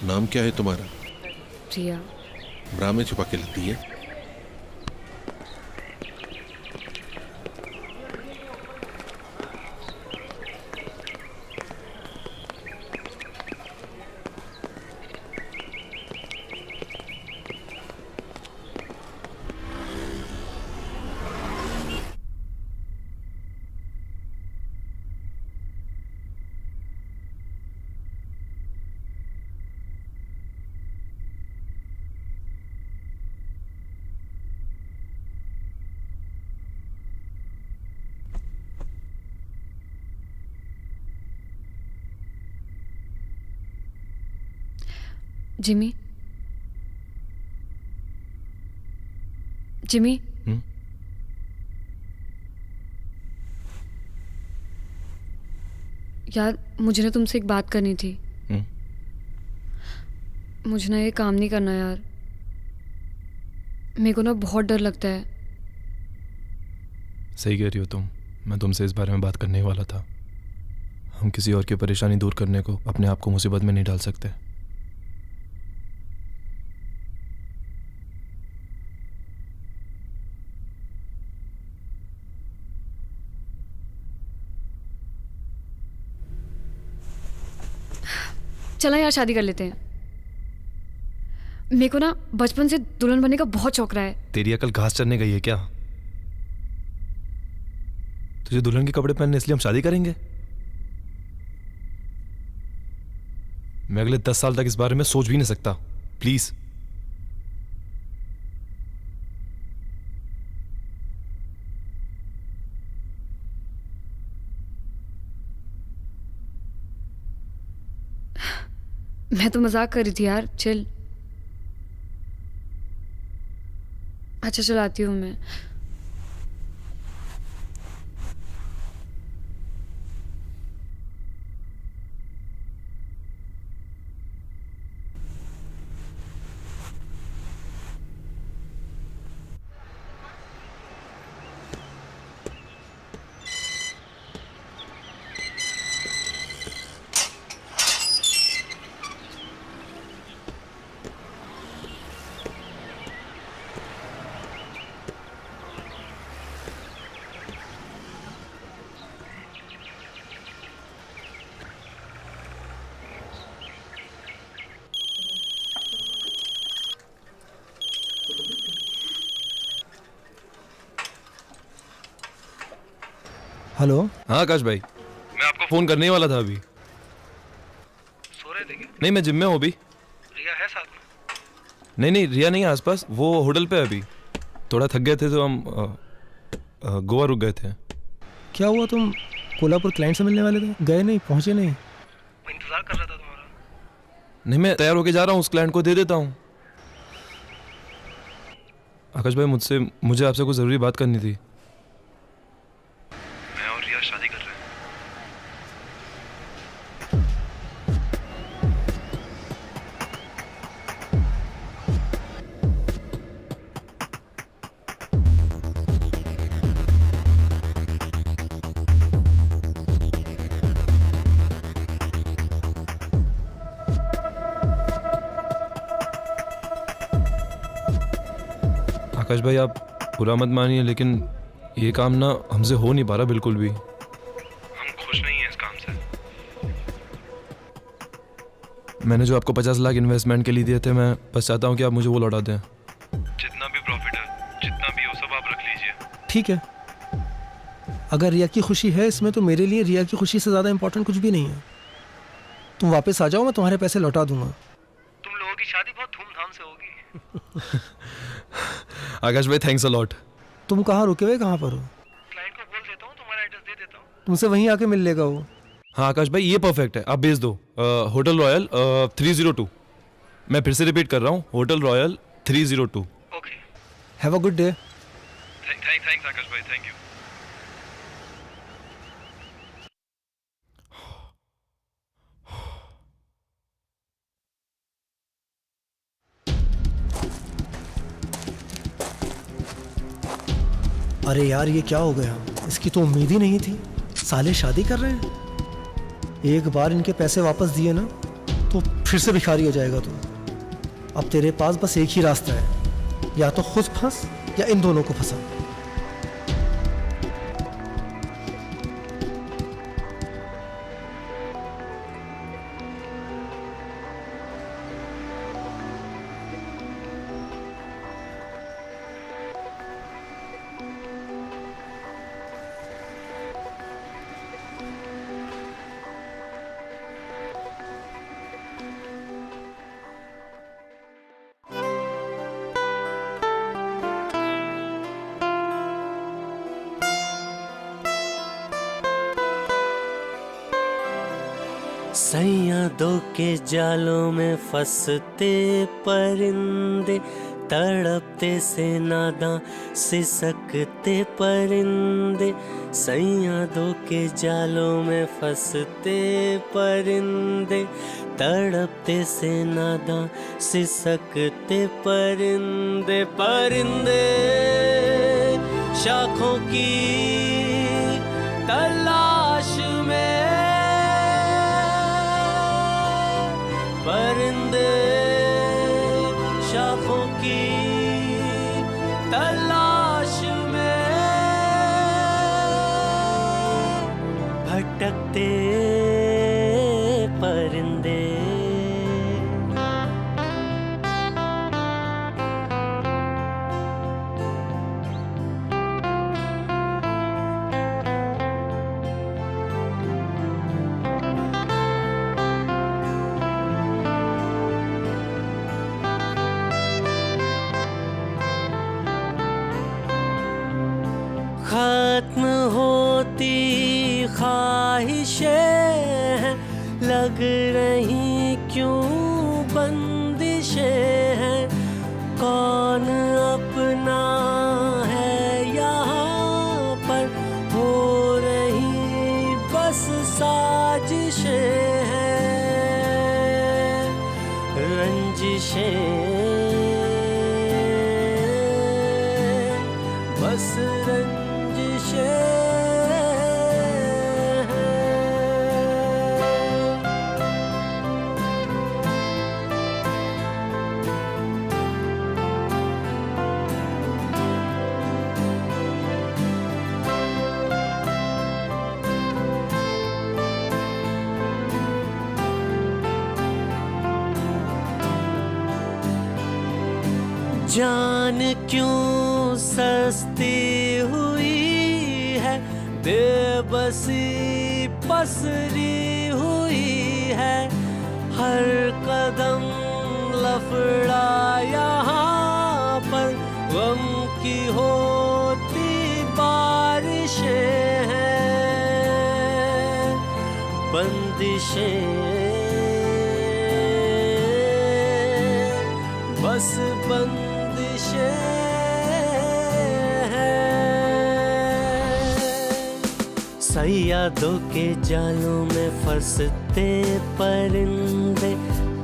नाम क्या है तुम्हारा? रिया। ब्रा में छुपा के लगती है। जिमी, जिमी, यार मुझे ना तुमसे एक बात करनी थी। मुझे ना ये काम नहीं करना यार, मेरे को ना बहुत डर लगता है। सही कह रही हो तुम, मैं तुमसे इस बारे में बात करने ही वाला था। हम किसी और की परेशानी दूर करने को अपने आप को मुसीबत में नहीं डाल सकते। चला यार शादी कर लेते हैं। मेरे को ना बचपन से दुल्हन बनने का बहुत शौक रहा है। तेरी अकल घास चरने गई है क्या? तुझे दुल्हन के कपड़े पहनने इसलिए हम शादी करेंगे? मैं अगले 10 साल तक इस बारे में सोच भी नहीं सकता। प्लीज। मैं तो मजाक कर रही थी यार, चिल। अच्छा चलाती हूँ मैं। हेलो। हाँ आकाश भाई, मैं आपको फोन करने ही वाला था अभी। सो रहे थे क्या? नहीं, मैं जिम में हूँ अभी। रिया है साथ में? नहीं, रिया नहीं है आसपास, वो होटल पे है अभी। थोड़ा थक गए थे तो हम गोवा रुक गए थे। क्या हुआ, तुम कोल्हापुर क्लाइंट से मिलने वाले थे, गए नहीं, पहुंचे नहीं? मैं इंतजार कर रहा था तुम्हारा। नहीं, मैं तैयार होके जा रहा हूँ, उस क्लाइंट को दे देता हूँ। आकाश भाई, मुझे आपसे कुछ ज़रूरी बात करनी थी। मैं और रिया शादी कर रहे हैं। आकाश भाई, आप बुरा मत मानिए, लेकिन ये काम ना हमसे हो नहीं पा रहा बिल्कुल भी। हम खुश नहीं हैं इस काम से। मैंने जो आपको 50 लाख इन्वेस्टमेंट के लिए दिए थे, मैं बस चाहता हूँ कि आप मुझे वो लौटा दें। जितना भी प्रॉफिट है, जितना भी हो, सब आप रख लीजिए। ठीक है, अगर रिया की खुशी है इसमें तो मेरे लिए रिया की खुशी से ज़्यादा इम्पोर्टेंट कुछ भी नहीं है। तुम वापस आ जाओ, मैं तुम्हारे पैसे लौटा दूंगा। तुम लोगों की शादी बहुत धूमधाम से होगी। आकाश भाई, थैंक्स अ लॉट। तुम कहाँ रुके हुए, कहाँ पर हो? क्लाइंट को बोल देता हूँ, तुम्हारा एड्रेस दे देता हूँ। तुमसे वहीं आके मिल लेगा वो। हाँ आकाश भाई, ये परफेक्ट है, आप भेज दो। Hotel Royal 302। मैं फिर से रिपीट कर रहा हूँ, Hotel Royal 302। Okay. Have a good day. Thanks Akash भाई, थैंक यू। अरे यार, ये क्या हो गया, इसकी तो उम्मीद ही नहीं थी। साले शादी कर रहे हैं। एक बार इनके पैसे वापस दिए ना तो फिर से भिखारी हो जाएगा तू। अब तेरे पास बस एक ही रास्ता है, या तो खुद फंस या इन दोनों को फंसा। सैयादों के जालों में फंसते परिंदे, तड़पते से नादां सिसकते परिंदे। सैयादों के जालों में फंसते परिंदे, तड़पते से नादां सिसकते परिंदे। परिंदे शाखों की तलाश में, परिंदे शाखों की तलाश में भटकते परिंदे। खत्म होती ख्वाहिशें हैं, लग रही क्यों बंदिशें हैं। कौन अपना है यहाँ पर, हो रही बस साजिशें हैं, रंजिशें बस रंजिशें। जान क्यों सस्ती हुई है, बेबसी पसरी हुई है, हर कदम लफड़ा यहाँ पर, गम की होती बारिशें हैं, बंदिशें बस बंदिशें हैं। सैयादों के जालों में फंसते परिंदे,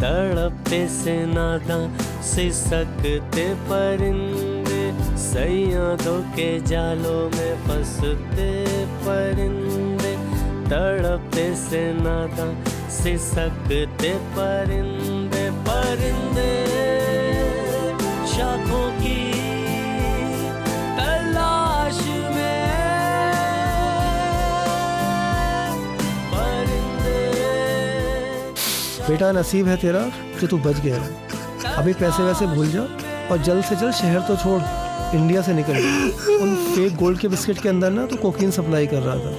तड़पते से नादां सिसकते परिंदे, सैयादों के जालों में फंसते परिंदे, तड़पते से नादां सिसकते परिंदे, परिंदे शाखों की तलाश में, परिंदे। बेटा नसीब है तेरा कि तू बच गया। अभी पैसे वैसे भूल जा और जल्द से जल्द शहर तो छोड़, इंडिया से निकल। उन फेक गोल्ड के बिस्किट के अंदर ना तो कोकीन सप्लाई कर रहा था।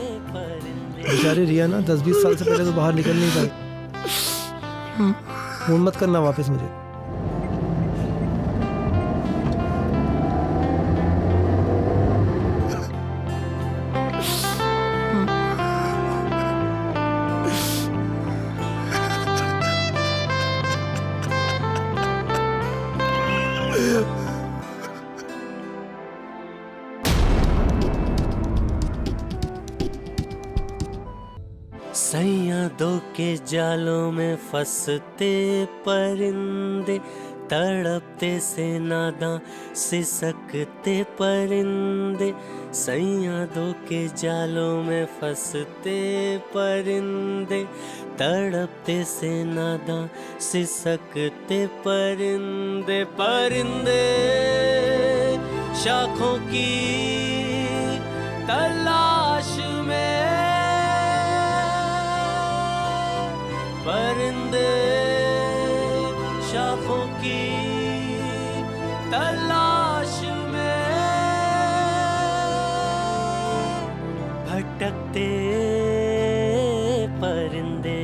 बेचारी रिया ना 10-20 साल से पहले तो बाहर निकल नहीं पाई। फोन मत करना वापस मुझे। सैयादों के जालों में फंसते परिंदे, तड़पते से नादां सिसकते परिंदे, सैयादों के जालों में फंसते परिंदे, तड़पते से नादां सिसकते परिंदे, परिंदे शाखों की तलाश में, परिंदे शाखों की तलाश में, भटकते परिंदे।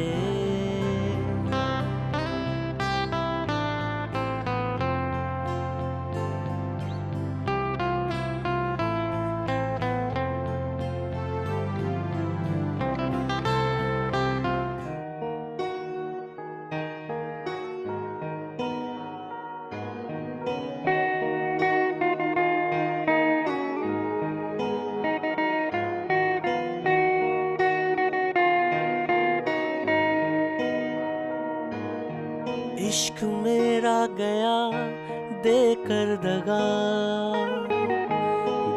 इश्क मेरा गया देकर दगा,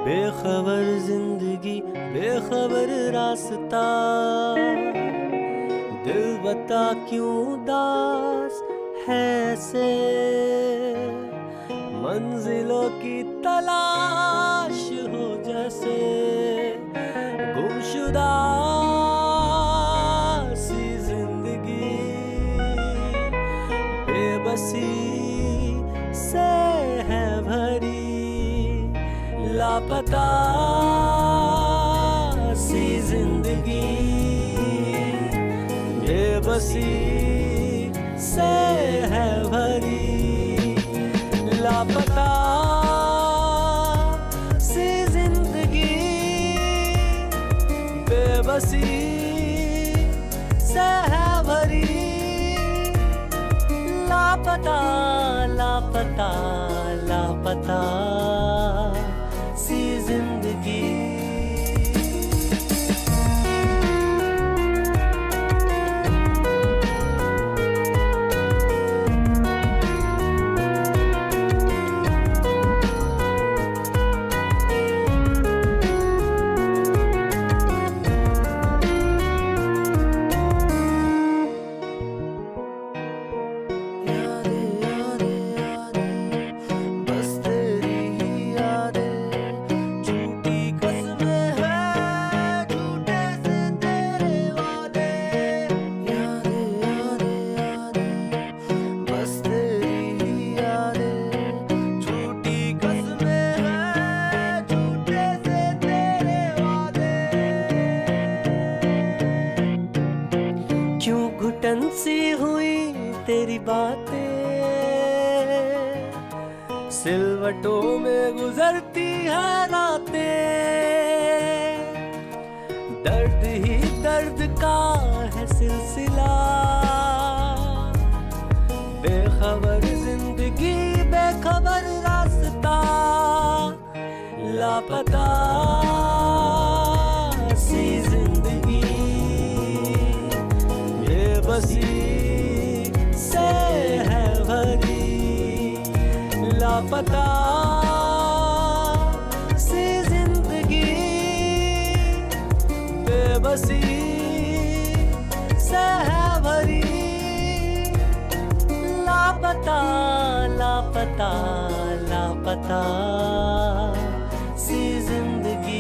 बेखबर जिंदगी बेखबर रास्ता, दिल बता क्यों उदास है ऐसे, मंजिलों की तलाश हो जैसे, गुमशुदा सी जिंदगी बेबसी से है भरी, लापता सी जिंदगी बेबसी से है भरी, लापता सी जिंदगी बेबसी से है भरी, लापता लापता लापता सी जिंदगी। बस तेरी ही बातें सिलवटों में गुजरती है रातें, दर्द ही दर्द का है सिलसिला, बेखबर जिंदगी बेखबर रास्ता, लापता सी जिंदगी बेबसी से है भरी, लापता सी जिंदगी बेबसी से है भरी, लापता लापता लापता सी जिंदगी।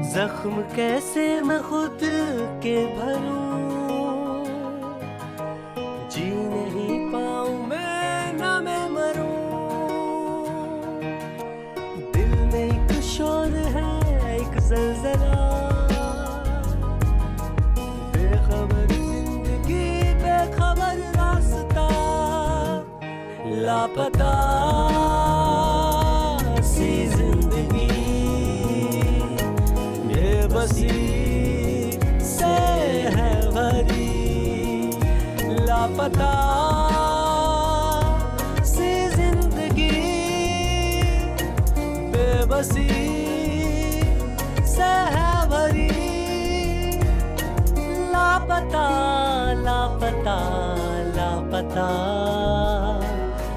जख्म कैसे मैं खुद के भरूं, जी नहीं पाऊं मैं ना मैं मरूं, दिल में एक शोर है एक जलजला, बेखबर जिंदगी बेखबर रास्ता, लापता सी जिंदगी बेबसी से है भरी, लापता सी जिंदगी बेबसी से है भरी, लापता लापता लापता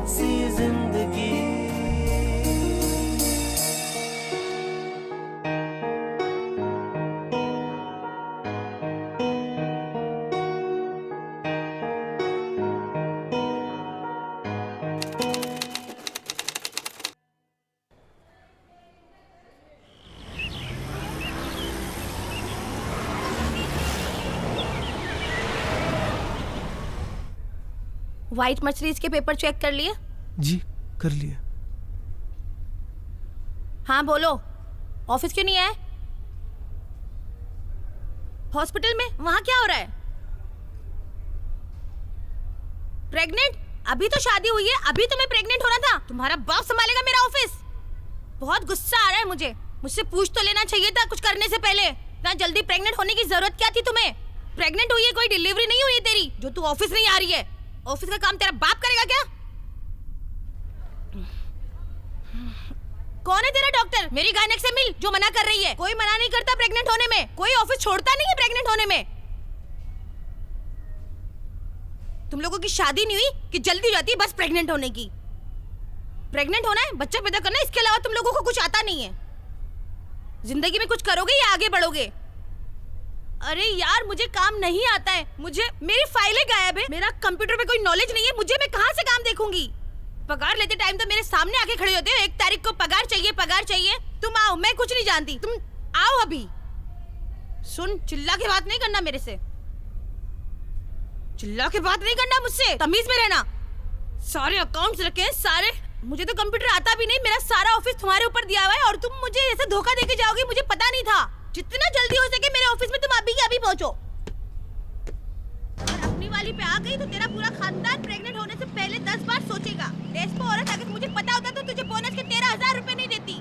सी जिंदगी। व्हाइट मर्सिडीज के पेपर चेक कर लिए? जी कर लिए। हाँ बोलो, ऑफिस क्यों नहीं आए? हॉस्पिटल में वहां क्या हो रहा है? प्रेग्नेंट? अभी तो शादी हुई है, अभी तुम्हें प्रेग्नेंट होना था। तुम्हारा बाप संभालेगा मेरा ऑफिस। बहुत गुस्सा आ रहा है मुझे। मुझसे पूछ तो लेना चाहिए था कुछ करने से पहले। इतना जल्दी प्रेग्नेंट होने की जरूरत क्या थी तुम्हें? प्रेग्नेंट हुई है, कोई डिलीवरी नहीं हुई है तेरी जो तू ऑफिस नहीं आ रही है। ऑफिस का काम तेरा बाप करेगा क्या? कौन है तेरा डॉक्टर? मेरी गायनेक से मिल जो मना कर रही है। कोई मना नहीं करता प्रेग्नेंट होने में, कोई ऑफिस छोड़ता नहीं है प्रेग्नेंट होने में। तुम लोगों की शादी नहीं हुई कि जल्दी हो जाती है बस प्रेग्नेंट होने की। प्रेग्नेंट होना है, बच्चा पैदा करना है, इसके अलावा तुम लोगों को कुछ आता नहीं है। जिंदगी में कुछ करोगे या आगे बढ़ोगे? अरे यार मुझे काम नहीं आता है, मुझे मेरी फाइलें गायब है, मेरा कंप्यूटर पे कोई नॉलेज नहीं है, मुझे मैं कहाँ से काम देखूंगी? पगार लेते टाइम तो मेरे सामने आके खड़े होते हो, 1 तारीख को पगार चाहिए पगार चाहिए। तुम आओ, मैं कुछ नहीं जानती, तुम आओ अभी। सुन, चिल्ला के बात नहीं करना मेरे से, चिल्ला के बात नहीं करना मुझसे, तमीज में रहना। सारे अकाउंट्स रखे हैं सारे, मुझे तो कंप्यूटर आता भी नहीं, मेरा सारा ऑफिस तुम्हारे ऊपर दिया हुआ है और तुम मुझे ऐसे धोखा देके जाओगे, मुझे पता नहीं था। जितना जल्दी हो सके मेरे ऑफिस में तुम अभी के अभी पहुंचो। और अपनी वाली पे आ गई तो तेरा पूरा खानदान प्रेग्नेंट होने से पहले 10 बार सोचेगा। डेस्पो औरत, अगर मुझे पता होता तो तुझे बोनस के 13,000 रुपए नहीं देती।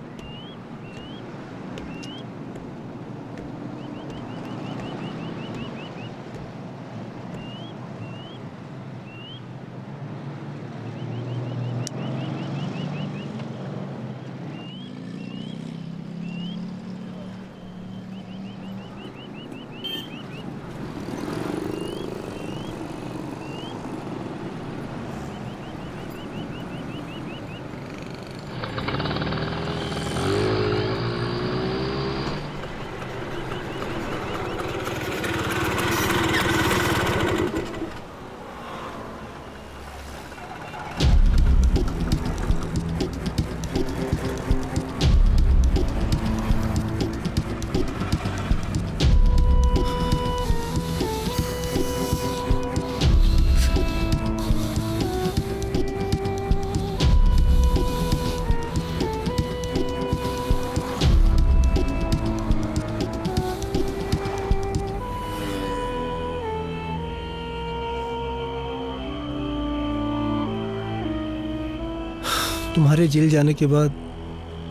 तुम्हारे जेल जाने के बाद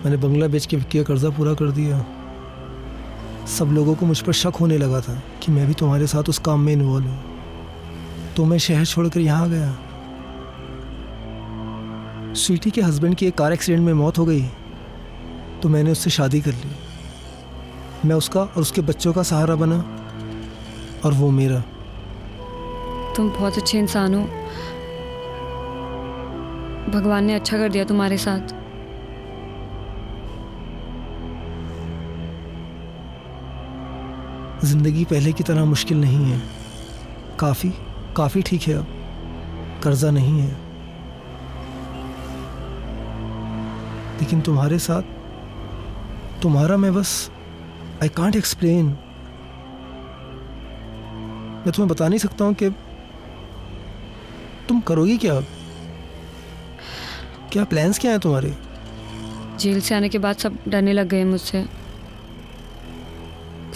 मैंने बंगला बेच के विक्की का कर्जा पूरा कर दिया। सब लोगों को मुझ पर शक होने लगा था कि मैं भी तुम्हारे साथ उस काम में इन्वॉल्व हूँ, तो मैं शहर छोड़कर यहाँ आ गया। स्वीटी के हस्बैंड की एक कार एक्सीडेंट में मौत हो गई, तो मैंने उससे शादी कर ली। मैं उसका और उसके बच्चों का सहारा बना और वो मेरा। तुम बहुत अच्छे इंसान हो, भगवान ने अच्छा कर दिया तुम्हारे साथ। जिंदगी पहले की तरह मुश्किल नहीं है, काफ़ी ठीक है। अब कर्जा नहीं है, लेकिन तुम्हारे साथ तुम्हारा मैं बस आई कांट एक्सप्लेन। मैं तुम्हें बता नहीं सकता हूँ कि तुम करोगी क्या, क्या प्लान्स क्या हैं तुम्हारे। जेल से आने के बाद सब डरने लग गए मुझसे।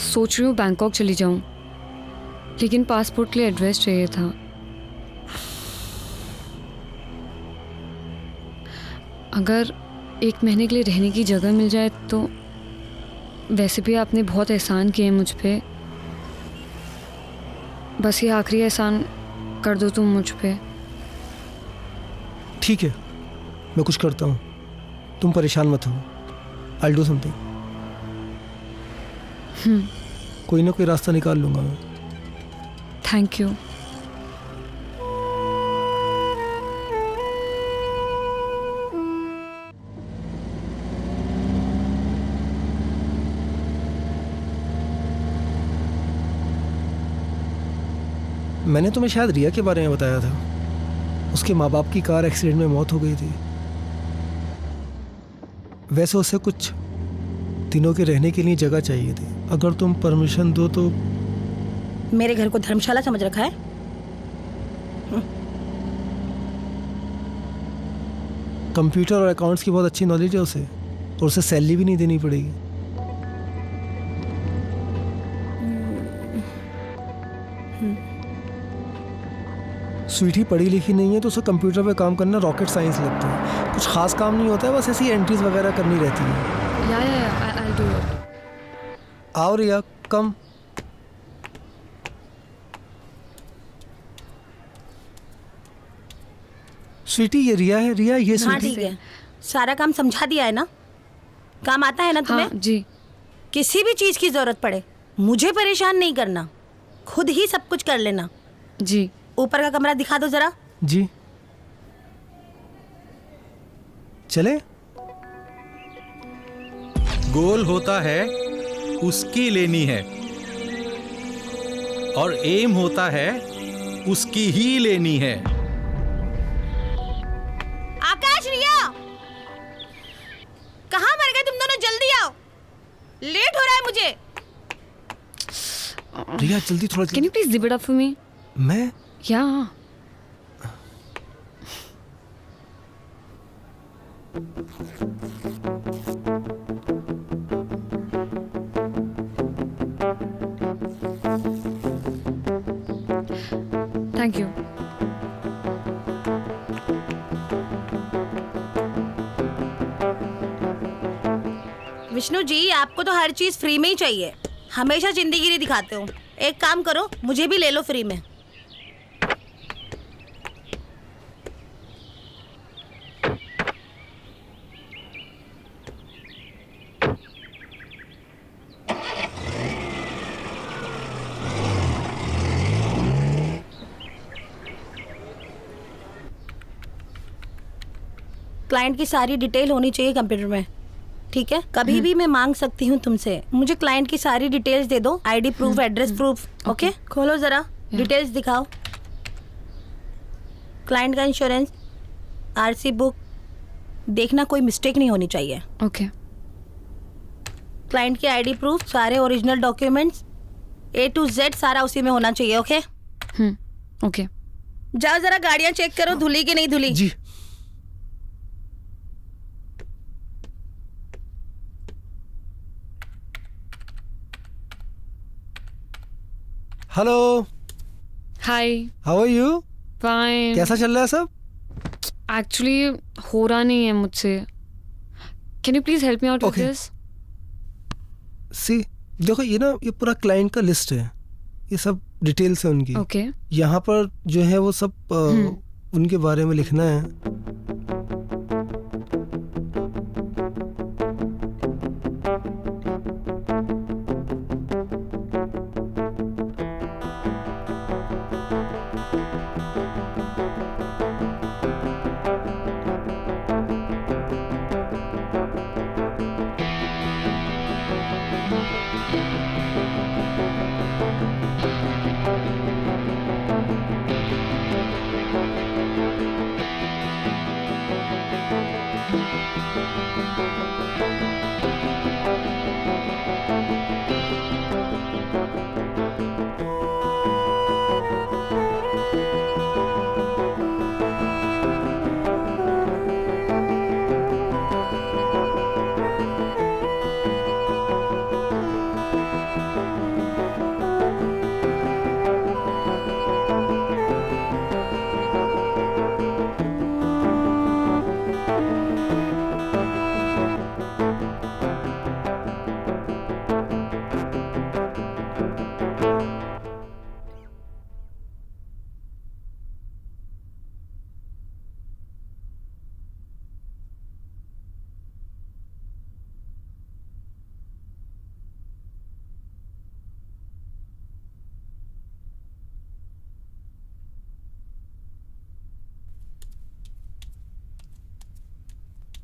सोच रही हूँ बैंकॉक चली जाऊँ, लेकिन पासपोर्ट के लिए एड्रेस चाहिए था। अगर 1 महीने के लिए रहने की जगह मिल जाए तो। वैसे भी आपने बहुत एहसान किए मुझ पे, बस ये आखिरी एहसान कर दो तुम मुझ पे। ठीक है, मैं कुछ करता हूँ, तुम परेशान मत हो। I'll do something। कोई ना कोई रास्ता निकाल लूँगा मैं। Thank you. मैंने तुम्हें शायद रिया के बारे में बताया था। उसके माँ बाप की कार एक्सीडेंट में मौत हो गई थी। वैसे उसे कुछ दिनों के रहने के लिए जगह चाहिए थी। अगर तुम परमिशन दो तो। मेरे घर को धर्मशाला समझ रखा है? कंप्यूटर और अकाउंट्स की बहुत अच्छी नॉलेज है उसे, और उसे सैलरी भी नहीं देनी पड़ेगी। स्वीटी पढ़ी लिखी नहीं है, तो उसे कंप्यूटर पे काम करना रॉकेट साइंस लगता है। कुछ खास काम नहीं होता है, बस ऐसी एंट्रीज वगैरह करनी रहती है। I'll do it। आओ रिया, कम। स्वीटी ये रिया है। रिया ये हाँ स्वीटी। ठीक है, सारा काम समझा दिया है ना? काम आता है ना तुम्हें? हाँ, जी। किसी भी चीज की जरूरत पड़े मुझे परेशान नहीं करना, खुद ही सब कुछ कर लेना। जी। ऊपर का कमरा दिखा दो जरा। जी चले। गोल होता है उसकी लेनी है, और एम होता है उसकी ही लेनी है। आकाश, रिया, कहाँ मर गए तुम दोनों? जल्दी आओ, लेट हो रहा है मुझे। रिया जल्दी, थोड़ा Can you please zip it up for me? मैं? Yeah. Thank you. Vishnu ji, आपको तो हर चीज फ्री में ही चाहिए, हमेशा जिंदगी दिखाते हो। एक काम करो, मुझे भी ले लो फ्री में। क्लाइंट की सारी डिटेल होनी चाहिए कंप्यूटर में, ठीक है? कभी भी मैं मांग सकती हूँ तुमसे। मुझे क्लाइंट की सारी डिटेल्स दे दो, ID proof, address proof. Okay, खोलो जरा, डिटेल्स दिखाओ। क्लाइंट का इंश्योरेंस, आरसी बुक, देखना कोई मिस्टेक नहीं होनी चाहिए। ओके। क्लाइंट के आईडी प्रूफ, सारे original documents, A to Z सारा उसी में होना चाहिए। Okay okay. जाओ जरा गाड़ियां चेक करो, धुली की नहीं धुली। जी। Hello. Hi. How are you? Fine. कैसा चल रहा है सब? एक्चुअली हो रहा नहीं है मुझसे. Can you please help me out with Okay. This? See देखो ये ना ये पूरा क्लाइंट का लिस्ट है, ये सब डिटेल्स है उनकी. ओके. यहाँ पर जो है वो सब उनके बारे में लिखना है.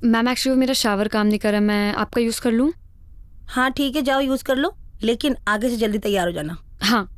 मैम एक्चुअली मेरा शावर काम नहीं कर रहा, मैं आपका यूज़ कर लूँ? हाँ ठीक है, जाओ यूज कर लो, लेकिन आगे से जल्दी तैयार हो जाना. हाँ.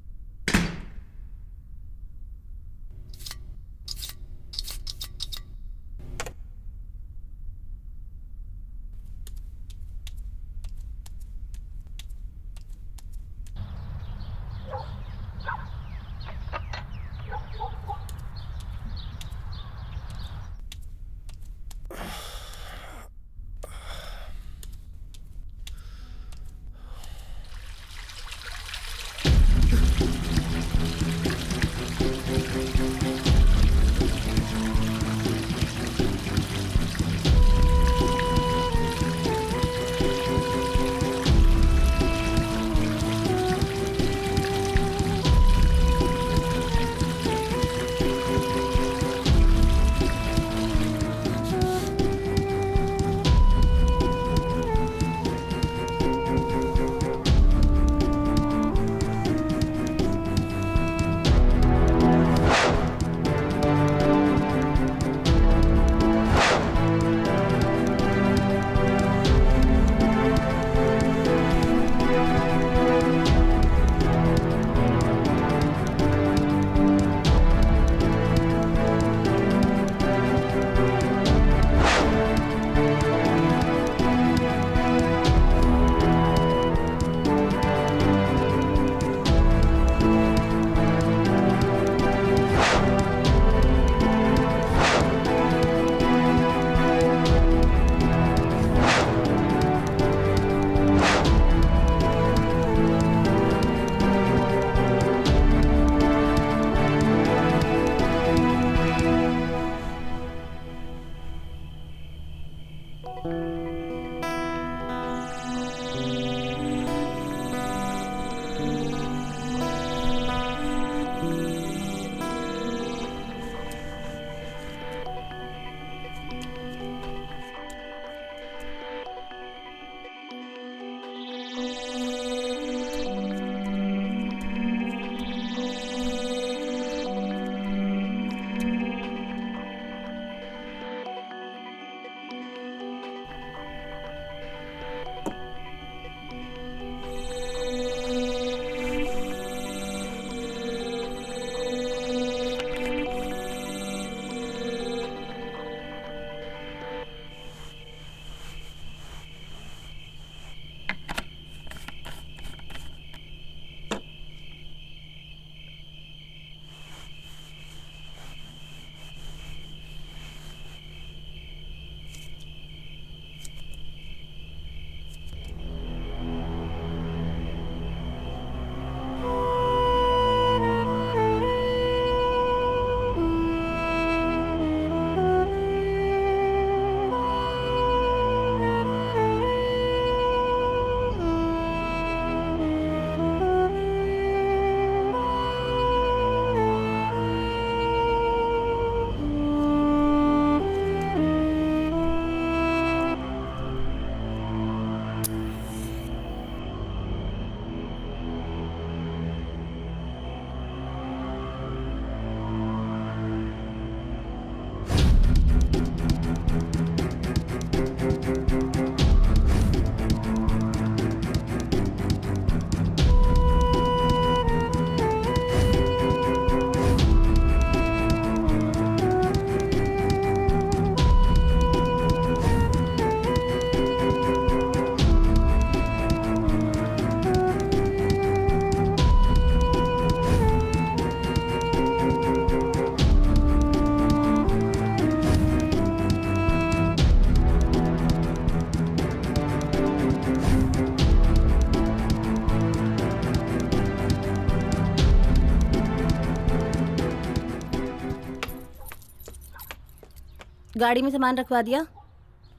गाड़ी में सामान रखवा दिया?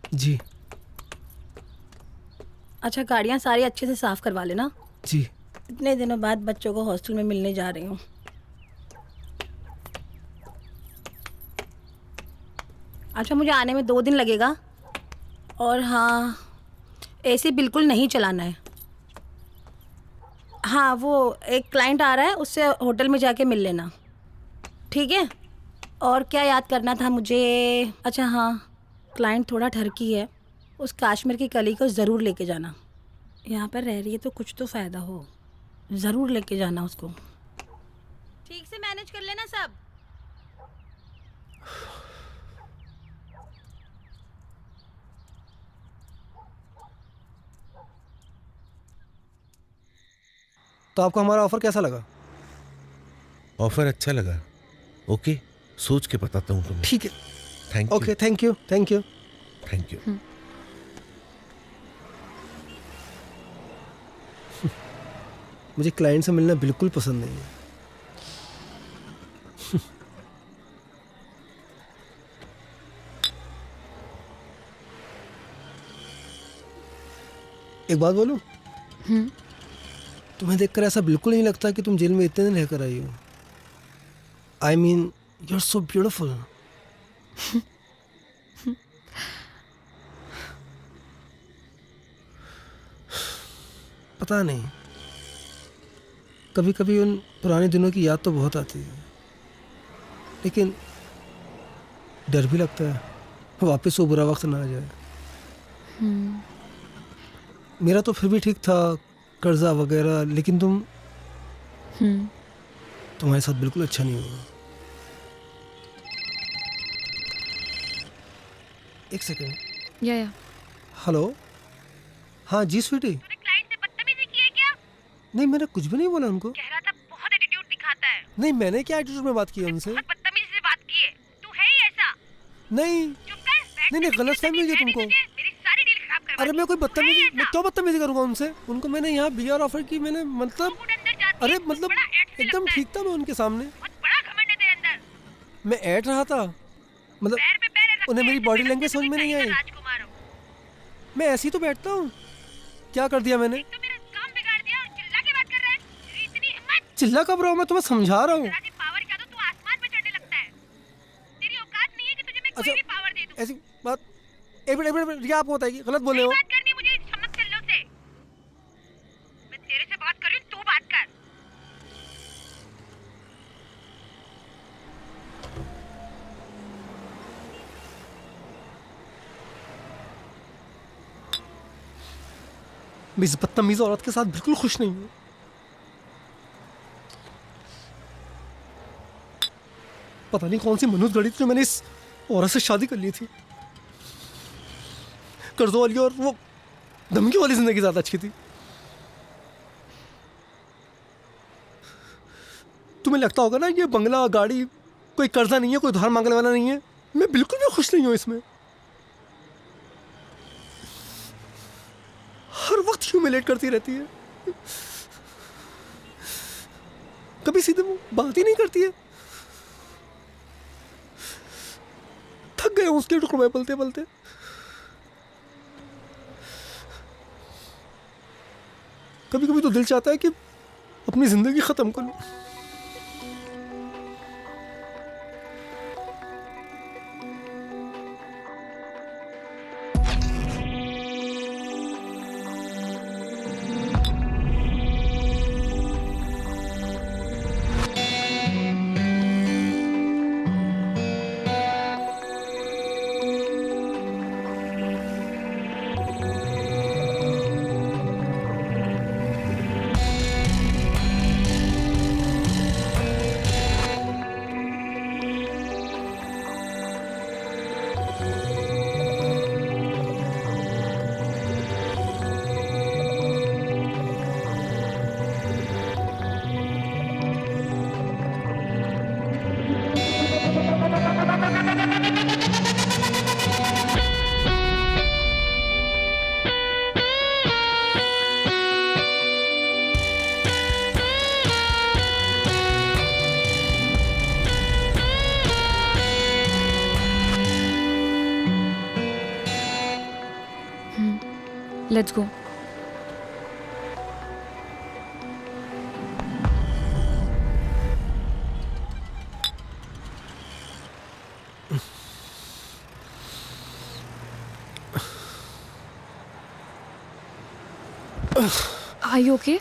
जी अच्छा, गाड़ियाँ सारी अच्छे से साफ करवा लेना। जी। इतने दिनों बाद बच्चों को हॉस्टल में मिलने जा रही हूँ। अच्छा, मुझे आने में 2 दिन लगेगा। और हाँ, एसी बिल्कुल नहीं चलाना है। हाँ, वो एक क्लाइंट आ रहा है, उससे होटल में जाके मिल लेना, ठीक है? और क्या याद करना था मुझे? अच्छा हाँ, क्लाइंट थोड़ा ठरकी है, उस काश्मीर की कली को ज़रूर लेके जाना। यहाँ पर रह रही है तो कुछ तो फ़ायदा हो, ज़रूर लेके जाना उसको। ठीक से मैनेज कर लेना सब। तो आपको हमारा ऑफर कैसा लगा? ऑफर अच्छा लगा। ओके, सोच के बताता हूँ तुम्हें। ठीक है। Thank you. Okay, thank you thank you thank you. मुझे क्लाइंट से मिलना बिल्कुल पसंद नहीं है। एक बात बोलूं? तुम्हें देखकर ऐसा बिल्कुल नहीं लगता कि तुम जेल में इतने दिन रहकर आई हो। I mean, you are so beautiful. पता नहीं, कभी कभी उन पुराने दिनों की याद तो बहुत आती है, लेकिन डर भी लगता है वापस वो बुरा वक्त ना आ जाए। मेरा तो फिर भी ठीक था, कर्जा वगैरह, लेकिन तुम्हारे साथ बिल्कुल अच्छा नहीं हुआ। एक सेकंड। या हेलो। हाँ जी स्वीटी। नहीं, मैंने कुछ भी नहीं बोला उनको। कह रहा था बहुत एटीट्यूड दिखाता है। नहीं, मैंने क्या एटीट्यूड में बात की उनसे? बहुत बदतमीजी से बात की है। तू है ही ऐसा। नहीं नहीं, गलत फहमी हुई है तुमको। मेरी सारी डील खराब करवा अरे मैं कोई बदतमीजी, मैं क्यों बदतमीजी करूंगा उनसे? उनको मैंने यहाँ बीआर ऑफर की, मैंने मतलब, अरे मतलब एकदम ठीक था मैं उनके सामने। बड़ा घमंड है तेरे अंदर। मैं ऐड रहा था, मतलब उन्हें मेरी बॉडी लैंग्वेज समझ में नहीं आई। राजकुमार हो। मैं ऐसे ही तो बैठता हूँ। क्या कर दिया मैंने? चिल्ला कब रहा हूँ? मैं तुम्हें समझा रहा हूँ। अच्छा, ऐसी बात एक मिनट रिया आपको बताएगी, गलत बोले हो। मुझे समझ कर लो से। मैं तेरे से बात कर रही हूँ, तू बात कर। मैं इस बदतमीज औरत के साथ बिल्कुल खुश नहीं हूँ। पता नहीं कौन सी मनुष्य गढ़ी थी जो मैंने इस औरत से शादी कर ली थी। कर्जों वाली और वो धमकी वाली जिंदगी ज्यादा अच्छी थी। तुम्हें लगता होगा ना ये बंगला गाड़ी कोई कर्जा नहीं है, कोई उधार मांगने वाला नहीं है। मैं बिल्कुल भी खुश नहीं हूं इसमें। हर वक्त ह्यूमिलेट करती रहती है, कभी सीधे बात ही नहीं करती है। थक गए उसके टुकड़े पलते पलते। कभी कभी तो दिल चाहता है कि अपनी जिंदगी खत्म कर लूं। Let's go. Are you okay?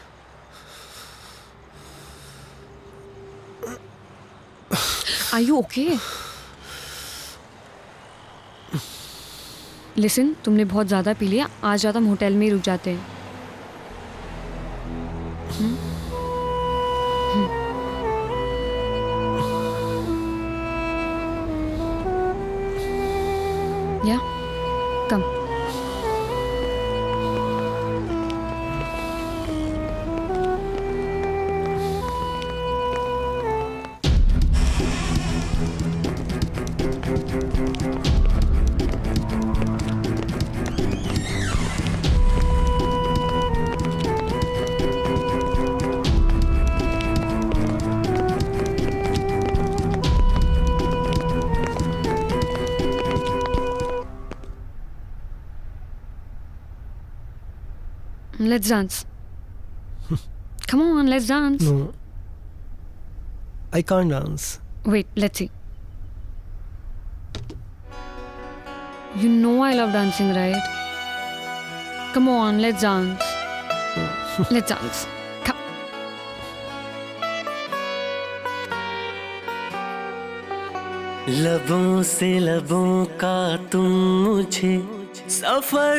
Are you okay? Listen, तुमने बहुत ज़्यादा पी लिया. आज रात हम होटल में ही रुक जाते हैं. Yeah, come. Let's dance. Come on, let's dance. No. I can't dance. Wait, let's see. You know I love dancing, right? Come on, let's dance. Let's dance. Come. लबों से लबों का तुम मुझे सफर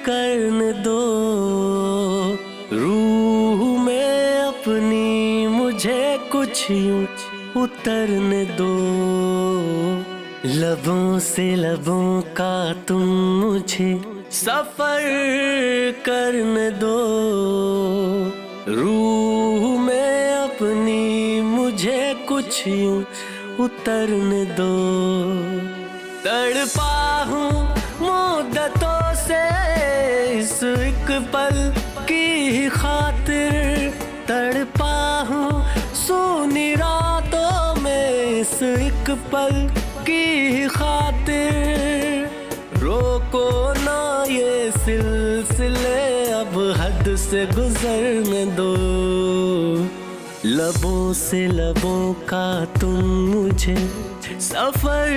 करने दो, रूह में अपनी मुझे कुछ यूं उतरने दो. लबों से लबों का तुम मुझे सफर करने दो, रूह में अपनी मुझे कुछ यूं उतरने दो. तड़पा हूँ मुद्दतों से इस एक पल की खातिर, तड़पा हूँ सूनी रातों में इस एक पल की खातिर. रोको ना ये सिलसिले अब हद से गुजरने दो. लबों से लबों का तुम मुझे सफर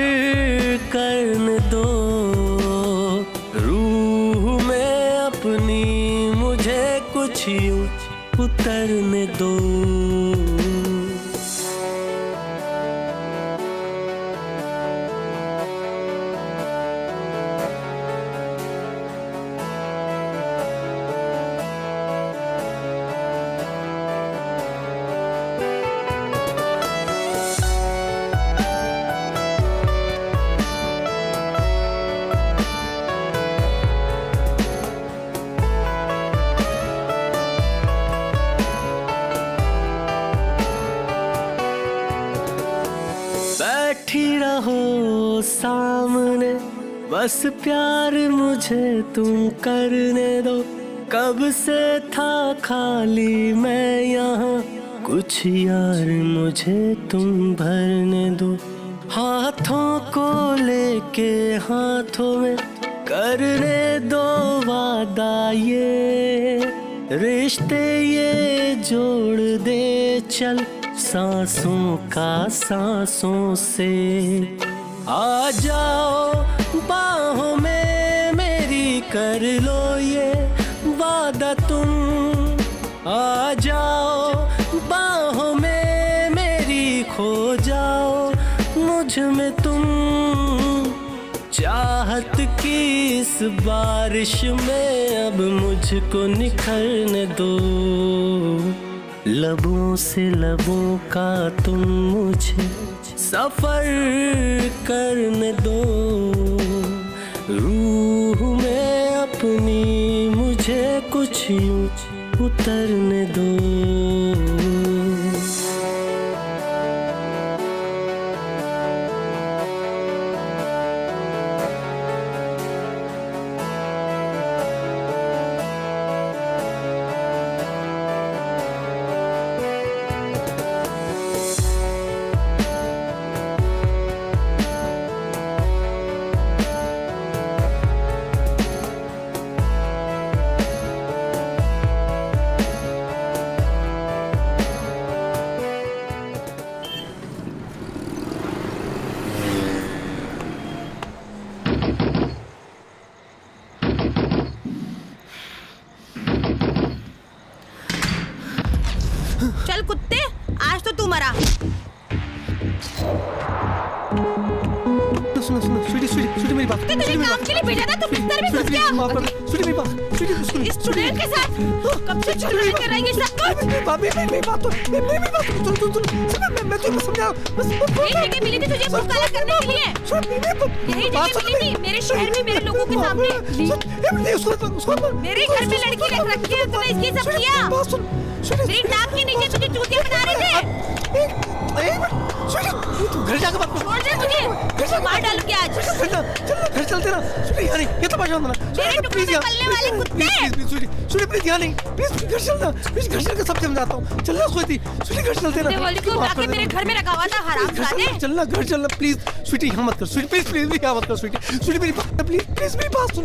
करने दो, रूह में अपनी मुझे कुछ यूं उतरने दो. बैठी रहो सामने, बस प्यार मुझे तुम करने दो. कब से था खाली मैं यहाँ, कुछ यार मुझे तुम भरने दो. हाथों को लेके हाथों में करने दो वादा, ये रिश्ते ये जोड़ दे चल सांसों का सांसों से. आ जाओ बाहों में मेरी, कर लो ये वादा तुम. आ जाओ बाहों में मेरी, खो जाओ मुझ में तुम. चाहत की इस बारिश में अब मुझको निखरने दो. लबों से लबों का तुम मुझे सफर करने दो, रूह में अपनी मुझे कुछ यूं उतरने दो. चल कुत्ते, आज तो तू मरा। सुनो सुनो स्वीटी स्वीटी स्वीटी मेरी बात। तुझे काम के लिए भेजा था, तू बिस्तर में घुस गया। स्वीटी मेरी बात, स्वीटी स्वीटी इस स्टूडेंट के साथ कब से चुगली कर रही है सब कुछ। मेरी बात तो मेरी बात सुन मैं तुम्हें समझा। यही जगह मिली थी तुझे मुंह काला करने के लिए। यही जगह मिली थी मेरे शहर में मेरे लोगों के सामने। मेरे घर में लड़की रख रखी है, तूने इसकी सब किया। मेरी नाक के नीचे तुझे चूतिया बना रहे थे। घर जाकर बात छोड़ दे तुझे, मार डालूंगी आज। घर चलते ना स्वीटी, यहाँ नहीं, ये तो परेशान होना। मेरे टुकड़े में पलने वाले कुत्ते। स्वीटी प्लीज यहाँ नहीं, प्लीज घर चलना, प्लीज घर चलकर सब समझाता हूँ। चलना स्वीटी, स्वीटी घर चलते ना। दिवाली को लाके मेरे घर में रखा हुआ था हरामजादे। चलना घर चलना प्लीज स्वीटी, यहाँ मत कर स्वीटी, प्लीज यहाँ मत कर स्वीटी। स्वीटी मेरी बात प्लीज मेरी बात सुन।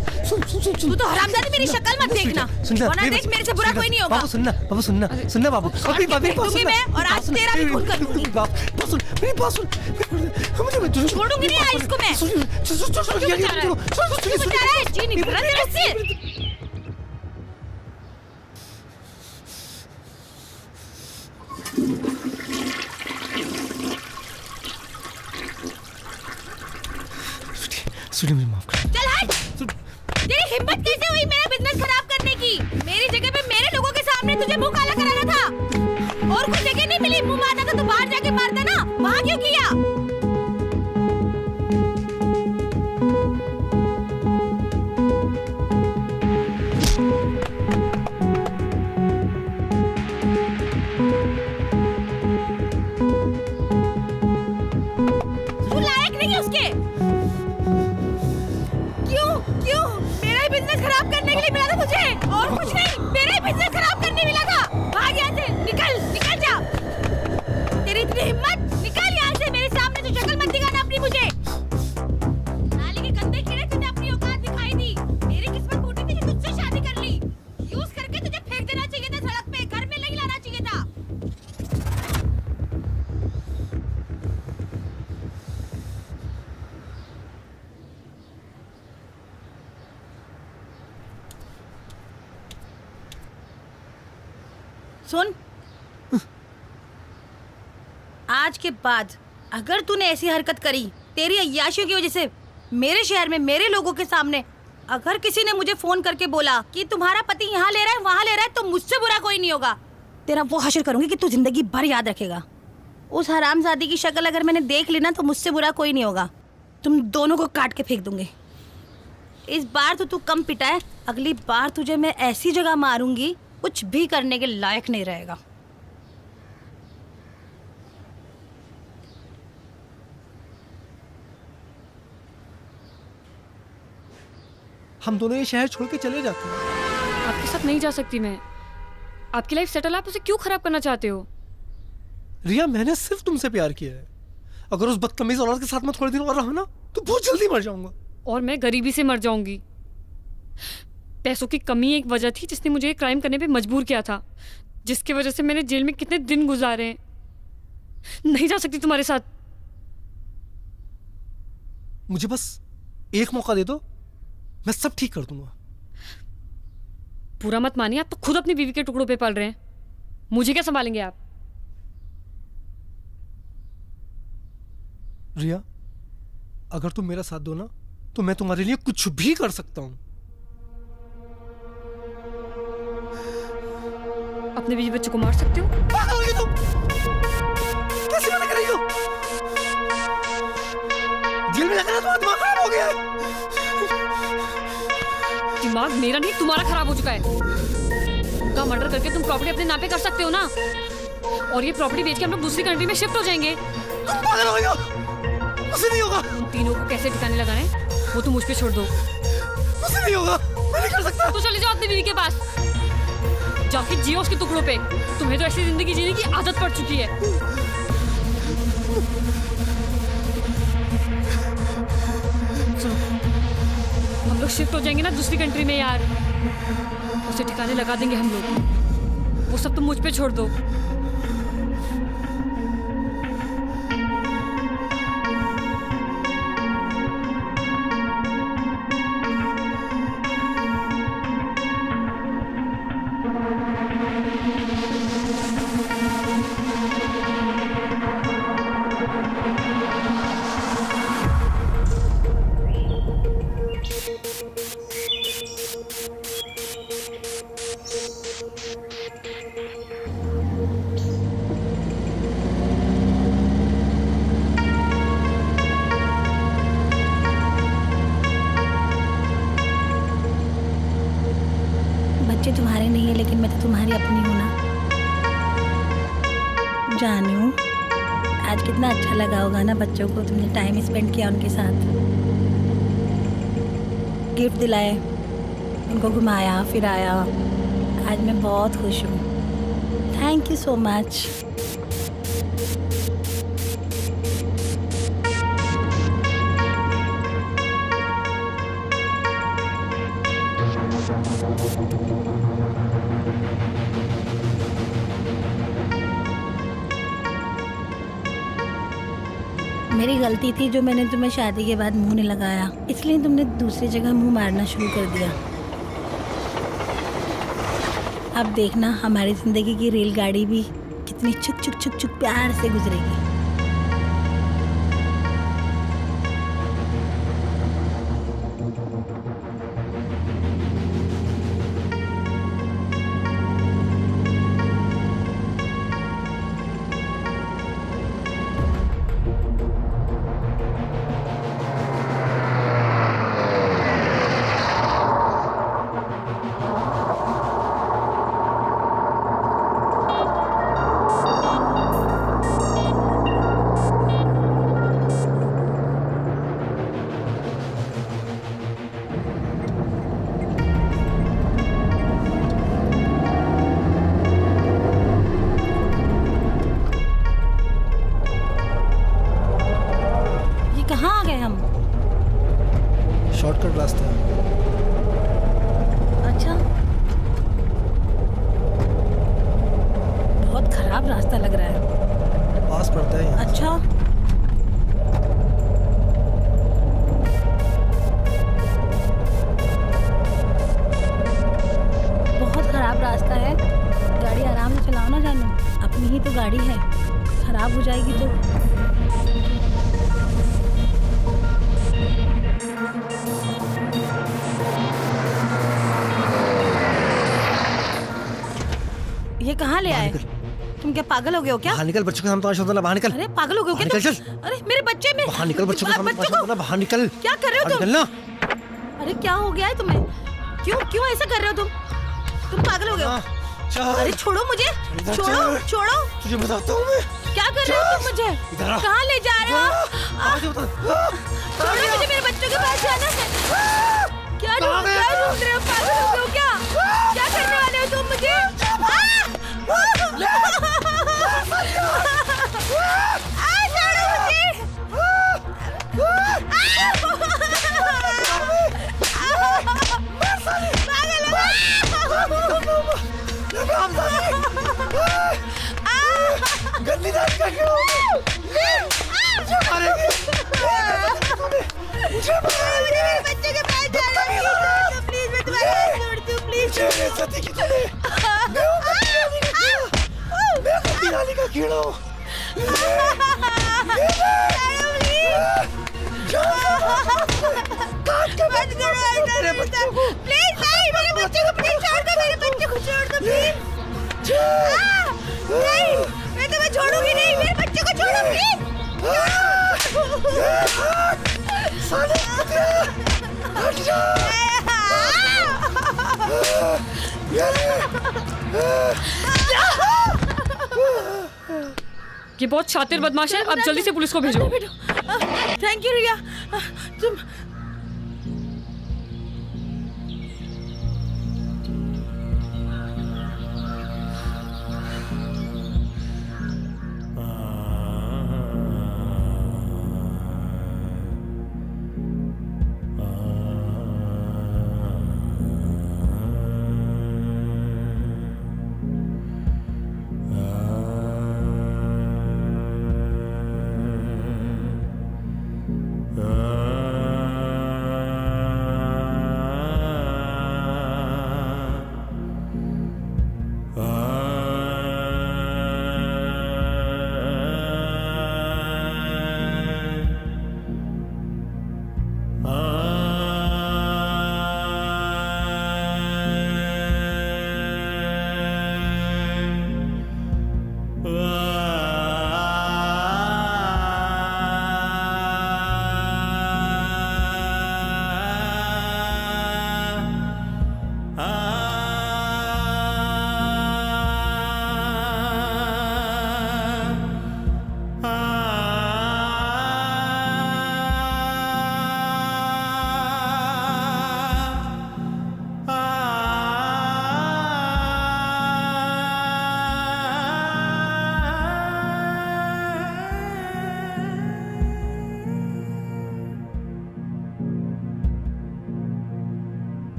तू तो हरामजादी, मेरी शक्ल मत देखना, वरना देख मेरे से बुरा कोई नहीं होगा। बाबू सुनना बाबू, अभी मैं और आज तेरा भी खून कर दूंगी। मेरी बात सुन, छोड़ूंगी नहीं आज इसको मैं। जी नहीं भरा तेरे से। स्वीटी मुझे माफ कर। चल हट। तेरी हिम्मत कैसे हुई मेरा बिजनेस खराब करने की? मेरी जगह पे मेरे लोगों के सामने तुझे मुंह काला कराना था। और कोई जगह नहीं मिली मुंह मारना था तो बाहर जाके मारता ना, वहां क्यों किया? तू लायक नहीं है उसके। क्यों मेरा ही बिजनेस खराब करने के लिए मिला था तुझे, और कुछ नहीं। मेरा ही बिजनेस खराब करने मिला था। भाग यहाँ से, निकल जा। तेरी इतनी हिम्मत, निकल यहाँ से। मेरे सामने तो शक्ल मत दिखाना अपनी मुझे। नाली के गंदे कीड़े, तुझे अपनी औकात दिखाई दी। मेरी किस्मत फूटी थी कि तुझसे शादी कर ली। यूज करके तुझे फेंक देना चाहिए था सड़क पे, घर में नहीं लाना चाहिए था। सुन, आज के बाद अगर तूने ऐसी हरकत करी तेरी अय्याशियों की वजह से मेरे शहर में मेरे लोगों के सामने, अगर किसी ने मुझे फोन करके बोला कि तुम्हारा पति यहाँ ले रहा है वहां ले रहा है, तो मुझसे बुरा कोई नहीं होगा। तेरा वो हश्र करूंगी कि तू जिंदगी भर याद रखेगा। उस हरामजादी की शक्ल अगर मैंने देख ली ना, तो मुझसे बुरा कोई नहीं होगा। तुम दोनों को काट के फेंक दूंगी। इस बार तो तू कम पिटा है, अगली बार तुझे मैं ऐसी जगह मारूंगी कुछ भी करने के लायक नहीं रहेगा। हम दोनों ये शहर छोड़ के चले जाते हैं। आपके साथ नहीं जा सकती मैं। आपकी लाइफ सेटल, आप उसे क्यों खराब करना चाहते हो? रिया, मैंने सिर्फ तुमसे प्यार किया है। अगर उस बदतमीज औरत के साथ मैं थोड़े दिन और रहा ना, तो बहुत जल्दी मर जाऊंगा। और मैं गरीबी से मर जाऊंगी। पैसों की कमी एक वजह थी जिसने मुझे क्राइम करने पे मजबूर किया था, जिसकी वजह से मैंने जेल में कितने दिन गुजारे हैं। नहीं जा सकती तुम्हारे साथ। मुझे बस एक मौका दे दो, मैं सब ठीक कर दूंगा। पूरा मत मानिए, आप तो खुद अपनी बीवी के टुकड़ों पे पल रहे हैं। मुझे क्या संभालेंगे आप? रिया, अगर तुम मेरा साथ दो ना, तो मैं तुम्हारे लिए कुछ भी कर सकता हूं। अपने बीवी बच्चों को मार सकते हो? तुम कैसे मना कर रही हो? जेल में जाकर तुम्हारा दिमाग खराब हो गया है। दिमाग मेरा नहीं, तुम्हारा खराब हो चुका है। उनका मर्डर करके तुम प्रॉपर्टी अपने नाम पे कर सकते हो ना, और ये प्रॉपर्टी बेच के हम लोग दूसरी कंट्री में शिफ्ट हो जाएंगे। तुम पागल हो गई हो? मुझसे नहीं होगा। तुम तीनों को कैसे ठिकाने लगाना है वो तुम मुझ पे छोड़ दो। मुझसे नहीं होगा, मैं नहीं कर सकता। तो चले जाओ अपनी बीवी के पास, जाके जियो उसके टुकड़ों पे। तुम्हें तो ऐसी जिंदगी जीने की आदत पड़ चुकी है। हम लोग शिफ्ट हो जाएंगे ना दूसरी कंट्री में यार, उसे ठिकाने लगा देंगे हम लोग। वो सब तुम मुझ पे छोड़ दो। जानू, आज कितना अच्छा लगा होगा ना बच्चों को, तुमने टाइम स्पेंड किया उनके साथ, गिफ्ट दिलाए, उनको घुमाया फिराया। आज मैं बहुत खुश हूँ। Thank you so much. मेरी गलती थी जो मैंने तुम्हें शादी के बाद मुंह नहीं लगाया, इसलिए तुमने दूसरी जगह मुंह मारना शुरू कर दिया। अब देखना हमारी जिंदगी की रेलगाड़ी भी कितनी चुक चुक चुक चुक प्यार से गुजरेगी। कहाँ आ गए हम? शॉर्टकट रास्ता है। अच्छा, बहुत खराब रास्ता लग रहा है। पास पड़ता है यहाँ। अच्छा, बहुत खराब रास्ता है। गाड़ी आराम से चलाओ ना जानू, अपनी ही तो गाड़ी है, खराब हो जाएगी तो। ये कहाँ ले आए? तुम क्या पागल हो गए हो क्या? बाहर निकल, बच्चों के सामने तमाशा मत बना, बाहर निकल। अरे पागल हो गए हो क्या? बाहर निकल, चल। अरे मेरे बच्चे में बाहर निकल, बच्चों के सामने तमाशा मत बना, बाहर निकल। क्या कर रहे हो तुम? निकलना। अरे क्या हो गया है तुम्हें? क्यों क्यों ऐसा कर रहे हो तुम पागल हो गए हो? अरे छोड़ो मुझे, छोड़ो छोड़ो। तुझे बताता हूँ मैं। क्या कर रहे हो तुम मुझे? कहाँ ले जा रहे हो? छोड़ो मुझे, मेरे बच्चों के पास जाना है। क्या ढूंढ रहे हो? पागल हो गए हो क्या? क्या करने वाले हो तुम मुझे? गंदी दादी का क्यों? मुझे मारेगी। मुझे मारेगी। बच्चे के पास जा रहे हो? प्लीज मैं तुम्हारे हाथ जोड़ती हूँ, प्लीज। मुझे सती की तरह। मैं हूँ गंदी नाली का कीड़ा हूँ। प्लीज नहीं, मेरे बच्चे को प्लीज छोड़ दो, मेरे बच्चे को छोड़ दो प्लीज। नहीं, मैं तुम्हें छोड़ूंगी नहीं, मेरे बच्चे को छोड़ो प्लीज। हट जा। ये बहुत शातिर बदमाश है, अब जल्दी से पुलिस को भेजो। थैंक यू रिया, तुम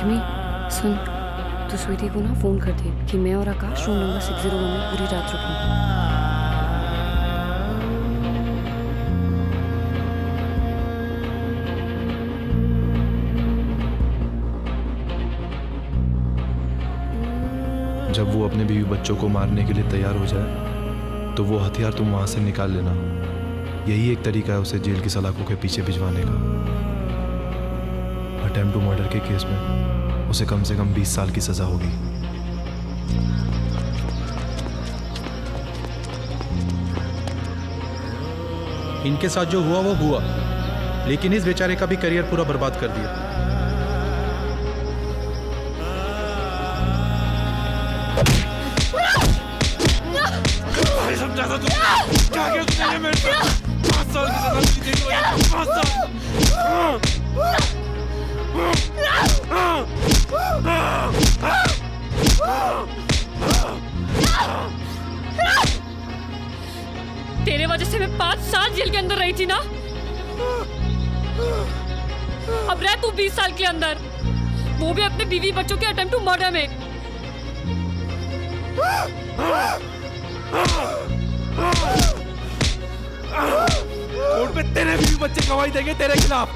लक्ष्मी सुन, तू स्वीटी को ना फोन कर दे कि मैं और आकाश रूम नंबर 601 में पूरी रात रुकेंगे। जब वो अपने बीवी बच्चों को मारने के लिए तैयार हो जाए तो वो हथियार तुम वहां से निकाल लेना। यही एक तरीका है उसे जेल की सलाखों के पीछे भिजवाने का। अटेम्प्ट टू मर्डर के केस में उसे कम से कम 20 साल की सजा होगी। इनके साथ जो हुआ वो हुआ, लेकिन इस बेचारे का भी करियर पूरा बर्बाद कर दिया। समझा था तू क्या किया तूने मेरे साथ? 5 साल की सजा दी थी तुझे, 5 साल। तेरे वजह से मैं 5 साल जेल के अंदर रही थी ना, अब रह तू 20 साल के अंदर, वो भी अपने बीवी बच्चों के अटेम्प्ट टू मर्डर में। कोर्ट में तेरे बीवी बच्चे गवाही देंगे तेरे खिलाफ।